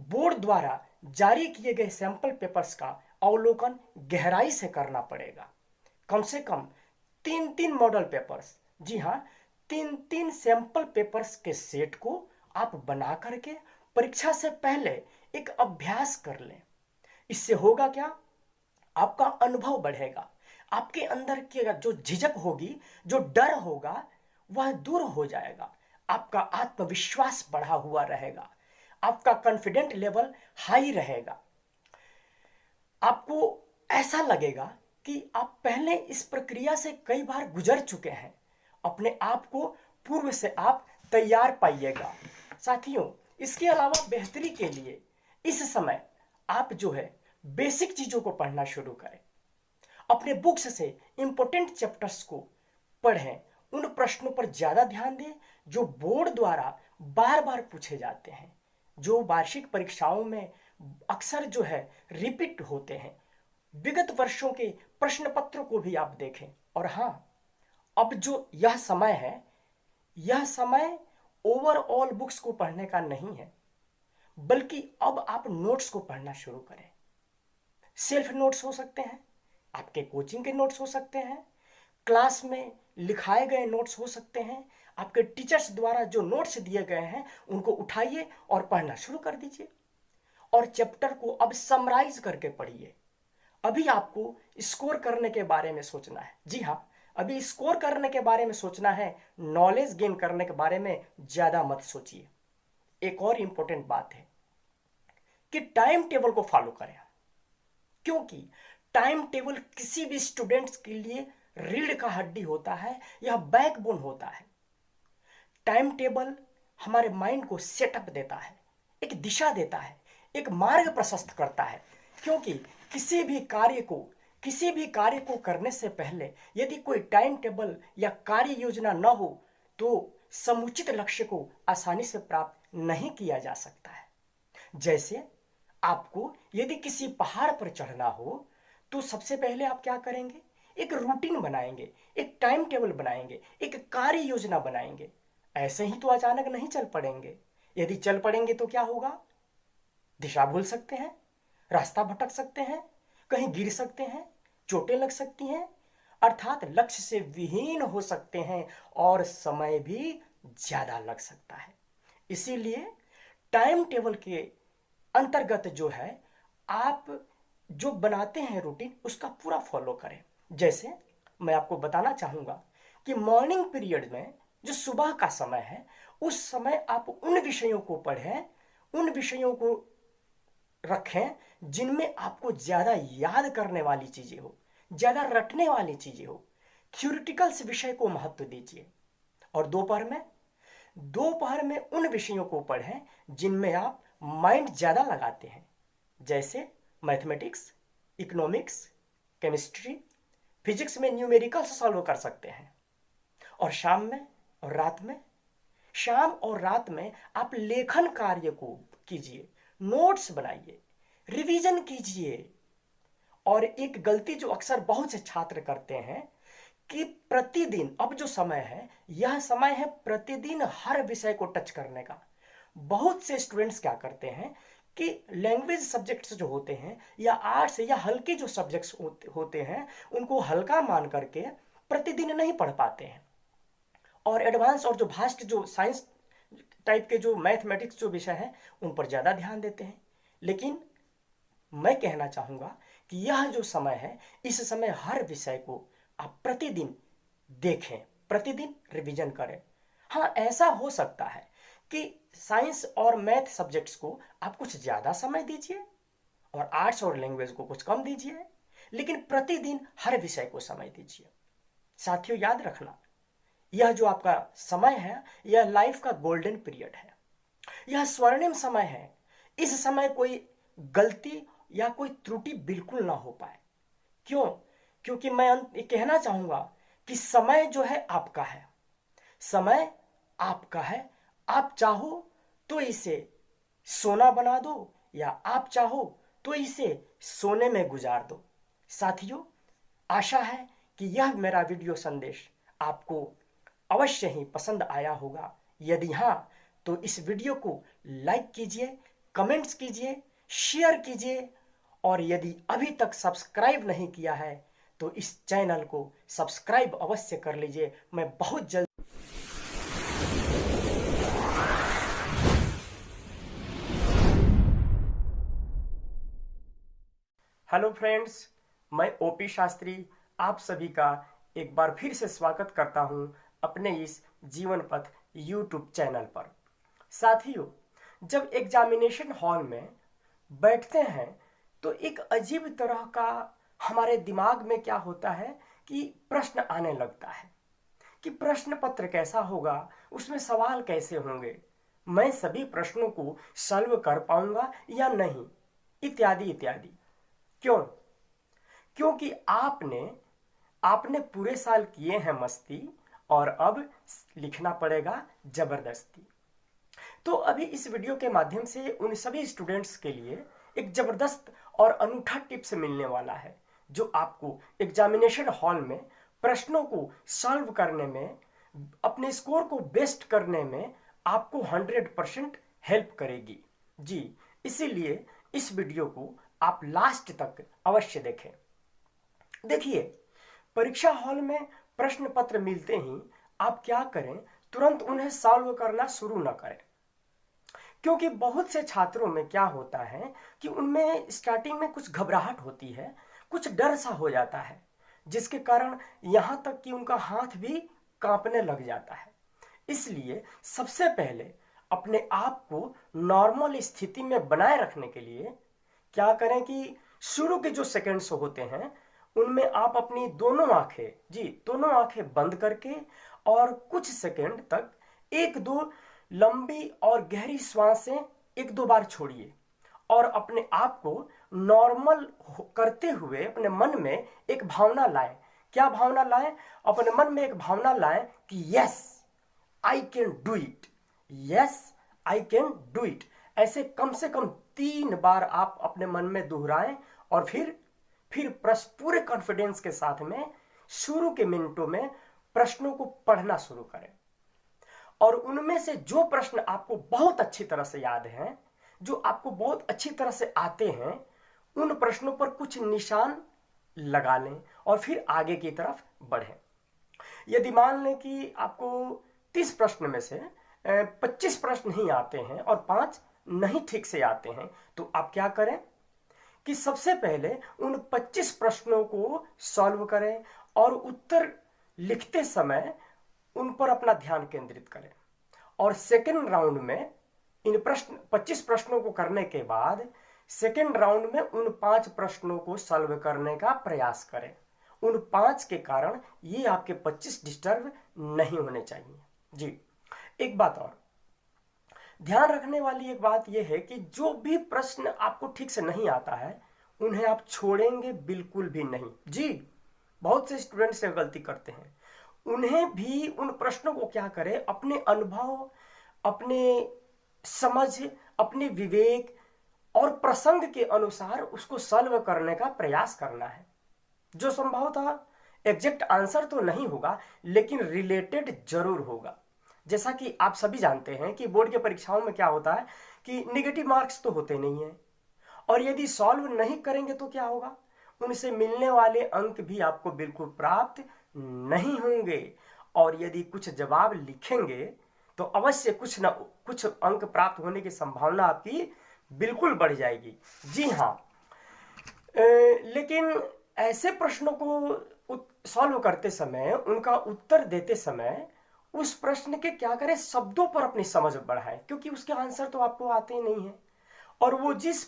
बोर्ड द्वारा जारी किए गए सैंपल पेपर्स का अवलोकन गहराई से करना पड़ेगा। कम से कम 3 मॉडल पेपर्स, जी हाँ, 3 सैंपल पेपर्स के सेट को आप बना करके परीक्षा से पहले एक अभ्यास कर लें। इससे होगा क्या, आपका अनुभव बढ़ेगा, आपके अंदर की जो झिझक होगी, जो डर होगा, वह दूर हो जाएगा, आपका आत्मविश्वास बढ़ा हुआ रहेगा, आपका कॉन्फिडेंट लेवल हाई रहेगा। आपको ऐसा लगेगा कि आप पहले इस प्रक्रिया से कई बार गुजर चुके हैं, अपने आप को पूर्व से आप तैयार पाइएगा। साथियों, इसके अलावा बेहतरी के लिए इस समय आप जो है बेसिक चीजों को पढ़ना शुरू करें, अपने बुक्स से इंपॉर्टेंट चैप्टर्स को पढ़ें, उन प्रश्नों पर ज्यादा ध्यान दें जो बोर्ड द्वारा बार बार पूछे जाते हैं, जो वार्षिक परीक्षाओं में अक्सर जो है रिपीट होते हैं। विगत वर्षों के प्रश्न पत्रों को भी आप देखें। और हाँ, अब जो यह समय है, यह समय ओवरऑल बुक्स को पढ़ने का नहीं है, बल्कि अब आप नोट्स को पढ़ना शुरू करें। सेल्फ नोट्स हो सकते हैं, आपके कोचिंग के नोट्स हो सकते हैं, क्लास में लिखाए गए नोट्स हो सकते हैं, आपके टीचर्स द्वारा जो नोट्स दिए गए हैं उनको उठाइए और पढ़ना शुरू कर दीजिए और चैप्टर को अब समराइज करके पढ़िए। अभी आपको स्कोर करने के बारे में सोचना है। जी हाँ, अभी स्कोर करने के बारे में सोचना है, नॉलेज गेन करने के बारे में ज्यादा मत सोचिए। एक और इंपॉर्टेंट बात है कि टाइम टेबल को फॉलो करें, क्योंकि टाइम टेबल किसी भी स्टूडेंट्स के लिए रीढ़ का हड्डी होता है, यह बैकबोन होता है। टाइम टेबल हमारे माइंड को सेटअप देता है, एक दिशा देता है, एक मार्ग प्रशस्त करता है। क्योंकि किसी भी कार्य को करने से पहले यदि कोई टाइम टेबल या कार्य योजना न हो तो समुचित लक्ष्य को आसानी से प्राप्त नहीं किया जा सकता है। जैसे आपको यदि किसी पहाड़ पर चढ़ना हो तो सबसे पहले आप क्या करेंगे, एक रूटीन बनाएंगे, एक टाइम टेबल बनाएंगे, एक कार्य योजना बनाएंगे। ऐसे ही तो अचानक नहीं चल पड़ेंगे। यदि चल पड़ेंगे तो क्या होगा, दिशा भूल सकते हैं, रास्ता भटक सकते हैं, कहीं गिर सकते हैं, चोटें लग सकती हैं, अर्थात लक्ष्य से विहीन हो सकते हैं और समय भी ज्यादा लग सकता है। इसीलिए टाइम टेबल के अंतर्गत जो है आप जो बनाते हैं रूटीन, उसका पूरा फॉलो करें। जैसे मैं आपको बताना चाहूंगा कि मॉर्निंग पीरियड में जो सुबह का समय है, उस समय आप उन विषयों को पढ़ें, उन विषयों को रखें जिनमें आपको ज्यादा याद करने वाली चीजें हो, ज्यादा रटने वाली चीजें हो। थ्योरेटिकल्स विषय को महत्व दीजिए। और दोपहर में उन विषयों को पढ़ें जिनमें आप माइंड ज्यादा लगाते हैं, जैसे मैथमेटिक्स, इकोनॉमिक्स, केमिस्ट्री, फिजिक्स में न्यूमेरिकल्स सॉल्व कर सकते हैं। और शाम और रात में आप लेखन कार्य को कीजिए, नोट्स बनाइए, रिवीजन कीजिए। और एक गलती जो अक्सर बहुत से छात्र करते हैं कि प्रतिदिन, अब जो समय है यह समय है प्रतिदिन हर विषय को टच करने का। बहुत से स्टूडेंट्स क्या करते हैं कि लैंग्वेज सब्जेक्ट्स जो होते हैं या आर्ट्स या हल्के जो सब्जेक्ट्स होते हैं उनको हल्का मान करके प्रतिदिन नहीं पढ़ पाते हैं, और एडवांस और जो भास्ट जो साइंस टाइप के जो मैथमेटिक्स जो विषय हैं उन पर ज़्यादा ध्यान देते हैं। लेकिन मैं कहना चाहूँगा कि यह जो समय है, इस समय हर विषय को आप प्रतिदिन देखें, प्रतिदिन रिवीजन करें। हाँ, ऐसा हो सकता है कि साइंस और मैथ सब्जेक्ट्स को आप कुछ ज़्यादा समय दीजिए और आर्ट्स और लैंग्वेज को कुछ कम दीजिए, लेकिन प्रतिदिन हर विषय को समय दीजिए। साथियों, याद रखना, यह जो आपका समय है, यह लाइफ का गोल्डन पीरियड है, यह स्वर्णिम समय है। इस समय कोई गलती या कोई त्रुटि बिल्कुल ना हो पाए। क्यों? क्योंकि मैं कहना चाहूंगा कि समय जो है आपका है, समय आपका है। आप चाहो तो इसे सोना बना दो या आप चाहो तो इसे सोने में गुजार दो। साथियों, आशा है कि यह मेरा वीडियो संदेश आपको अवश्य ही पसंद आया होगा। यदि हाँ, तो इस वीडियो को लाइक कीजिए, कमेंट्स कीजिए, शेयर कीजिए और यदि अभी तक सब्सक्राइब नहीं किया है तो इस चैनल को सब्सक्राइब अवश्य कर लीजिए। मैं बहुत जल्द हेलो फ्रेंड्स, मैं ओपी शास्त्री आप सभी का एक बार फिर से स्वागत करता हूं अपने इस जीवन पथ यूट्यूब चैनल पर। साथियों, जब एग्जामिनेशन हॉल में बैठते हैं तो एक अजीब तरह का हमारे दिमाग में क्या होता है कि प्रश्न आने लगता है कि प्रश्न पत्र कैसा होगा, उसमें सवाल कैसे होंगे, मैं सभी प्रश्नों को सॉल्व कर पाऊंगा या नहीं, इत्यादि इत्यादि। क्यों? क्योंकि आपने पूरे साल किए हैं मस्ती और अब लिखना पड़ेगा जबरदस्ती। तो अभी इस वीडियो के माध्यम से उन सभी स्टूडेंट्स के लिए एक जबरदस्त और अनूठा टिप्स मिलने वाला है जो आपको एग्जामिनेशन हॉल में प्रश्नों को सॉल्व करने में, अपने स्कोर को बेस्ट करने में आपको 100% हेल्प करेगी। जी, इसीलिए इस वीडियो को आप लास्ट तक अवश्य देखें। देखिए, परीक्षा हॉल में प्रश्न पत्र मिलते ही आप क्या करें, तुरंत उन्हें सॉल्व करना शुरू न करें। क्योंकि बहुत से छात्रों में क्या होता है कि उनमें स्टार्टिंग में कुछ घबराहट होती है, कुछ डर सा हो जाता है, जिसके कारण यहाँ तक कि उनका हाथ भी कांपने लग जाता है। इसलिए सबसे पहले अपने आप को नॉर्मल स्थिति में बनाए रखने के लिए क्या करें कि शुरू के जो सेकंड्स होते हैं उनमें आप अपनी दोनों आंखें बंद करके और कुछ सेकंड तक एक दो लंबी और गहरी सांसें एक दो बार छोड़िए और अपने आप को नॉर्मल करते हुए अपने मन में एक भावना लाएं। क्या भावना लाएं? अपने मन में एक भावना लाएं कि yes I can do it, yes I can do it. ऐसे कम से कम 3 बार आप अपने मन में दोहराएं और फिर पूरे कॉन्फिडेंस के साथ में शुरू के मिनटों में प्रश्नों को पढ़ना शुरू करें। और उनमें से जो प्रश्न आपको बहुत अच्छी तरह से याद हैं, जो आपको बहुत अच्छी तरह से आते हैं, उन प्रश्नों पर कुछ निशान लगा लें और फिर आगे की तरफ बढ़ें। यदि मान लें कि आपको 30 प्रश्न में से 25 प्रश्न ही आते हैं और 5 नहीं ठीक से आते हैं, तो आप क्या करें कि सबसे पहले उन 25 प्रश्नों को सॉल्व करें और उत्तर लिखते समय उन पर अपना ध्यान केंद्रित करें। और सेकेंड राउंड में इन 25 प्रश्नों को करने के बाद सेकेंड राउंड में उन 5 प्रश्नों को सॉल्व करने का प्रयास करें। उन 5 के कारण ये आपके 25 डिस्टर्ब नहीं होने चाहिए। जी, एक बात और ध्यान रखने वाली एक बात यह है कि जो भी प्रश्न आपको ठीक से नहीं आता है उन्हें आप छोड़ेंगे बिल्कुल भी नहीं। जी, बहुत से स्टूडेंट्स ये गलती करते हैं। उन्हें भी उन प्रश्नों को क्या करें, अपने अनुभव, अपने समझ, अपने विवेक और प्रसंग के अनुसार उसको सॉल्व करने का प्रयास करना है। जो संभवतः एग्जैक्ट आंसर तो नहीं होगा लेकिन रिलेटेड जरूर होगा। जैसा कि आप सभी जानते हैं कि बोर्ड के परीक्षाओं में क्या होता है कि नेगेटिव मार्क्स तो होते नहीं हैं, और यदि सॉल्व नहीं करेंगे तो क्या होगा, उनसे मिलने वाले अंक भी आपको बिल्कुल प्राप्त नहीं होंगे। और यदि कुछ जवाब लिखेंगे तो अवश्य कुछ न कुछ अंक प्राप्त होने की संभावना आपकी बिल्कुल बढ़ जाएगी। जी हाँ, लेकिन ऐसे प्रश्नों को सॉल्व करते समय, उनका उत्तर देते समय उस प्रश्न के क्या करें, शब्दों पर अपनी समझ बढ़ाएं, क्योंकि उसके आंसर तो आपको आते ही नहीं है और वो जिस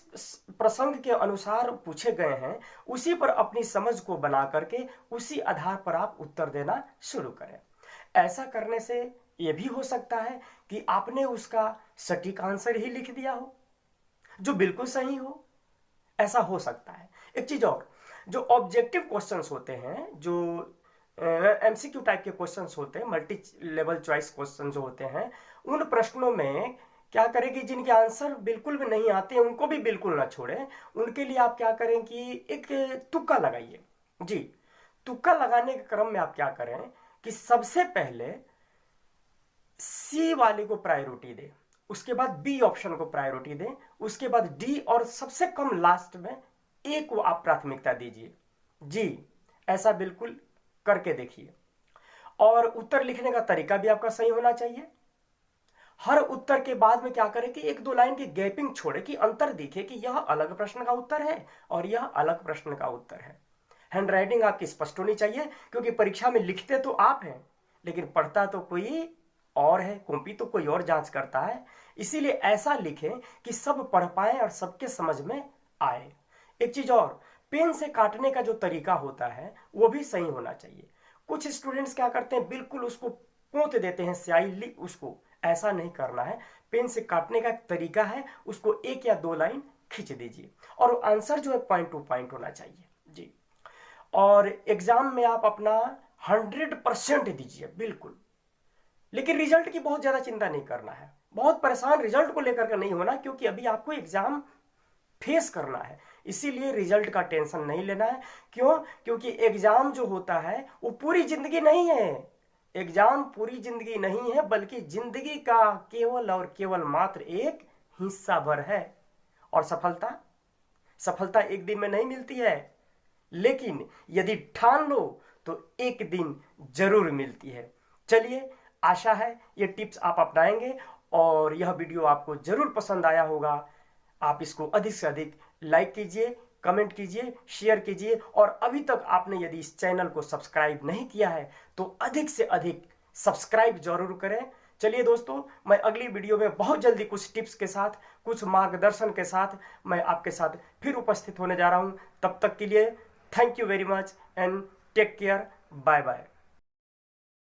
प्रसंग के अनुसार पूछे गए हैं उसी पर अपनी समझ को बना करके उसी आधार पर आप उत्तर देना शुरू करें। ऐसा करने से यह भी हो सकता है कि आपने उसका सटीक आंसर ही लिख दिया हो जो बिल्कुल सही हो, ऐसा हो सकता है। एक चीज और, जो ऑब्जेक्टिव क्वेश्चंस होते हैं, जो एमसीक्यू टाइप के क्वेश्चंस होते हैं, मल्टी लेवल चॉइस क्वेश्चन जो होते हैं, उन प्रश्नों में क्या करें कि जिनके आंसर बिल्कुल भी नहीं आते हैं उनको भी बिल्कुल ना छोड़ें। उनके लिए आप क्या करें कि एक तुक्का लगाइए। जी, तुक्का लगाने के क्रम में आप क्या करें कि सबसे पहले सी वाले को प्रायोरिटी दें, उसके बाद बी ऑप्शन को प्रायोरिटी दें, उसके बाद डी और सबसे कम लास्ट में ए को आप प्राथमिकता दीजिए। जी, ऐसा बिल्कुल करके देखिए। और उत्तर लिखने का तरीका भी आपका सही होना चाहिए। हर उत्तर के बाद में क्या करें कि एक दो लाइन की गैपिंग छोड़े कि अंतर दिखे कि यह अलग प्रश्न का उत्तर है और यह अलग प्रश्न का उत्तर है। हैंडराइटिंग आपकी स्पष्ट होनी चाहिए, क्योंकि परीक्षा में लिखते तो आप हैं लेकिन पढ़ता तो कोई और है, कॉपी तो कोई और जांच करता है। इसीलिए ऐसा लिखें कि सब पढ़ पाए और सबके समझ में आए। एक चीज और, पेन से काटने का जो तरीका होता है वो भी सही होना चाहिए। कुछ स्टूडेंट्स क्या करते हैं, बिल्कुल उसको पोंछ देते हैं स्याही, उसको ऐसा नहीं करना है। पेन से काटने का तरीका है, उसको एक या दो लाइन खींच दीजिए और आंसर जो है पॉइंट टू पॉइंट होना चाहिए। जी, और एग्जाम में आप अपना 100% दीजिए बिल्कुल, लेकिन रिजल्ट की बहुत ज्यादा चिंता नहीं करना है। बहुत परेशान रिजल्ट को लेकर के नहीं होना, क्योंकि अभी आपको एग्जाम फेस करना है, इसीलिए रिजल्ट का टेंशन नहीं लेना है। क्यों? क्योंकि एग्जाम जो होता है वो पूरी जिंदगी नहीं है। एग्जाम पूरी जिंदगी नहीं है, बल्कि जिंदगी का केवल और केवल मात्र एक हिस्सा भर है। और सफलता एक दिन में नहीं मिलती है, लेकिन यदि ठान लो तो एक दिन जरूर मिलती है। चलिए, आशा है ये टिप्स आप अपनाएंगे और यह वीडियो आपको जरूर पसंद आया होगा। आप इसको अधिक से अधिक लाइक कीजिए, कमेंट कीजिए, शेयर कीजिए और अभी तक आपने यदि इस चैनल को सब्सक्राइब नहीं किया है तो अधिक से अधिक सब्सक्राइब जरूर करें। चलिए दोस्तों, मैं अगली वीडियो में बहुत जल्दी कुछ टिप्स के साथ, कुछ मार्गदर्शन के साथ मैं आपके साथ फिर उपस्थित होने जा रहा हूं। तब तक के लिए thank you very much and take care. Bye bye.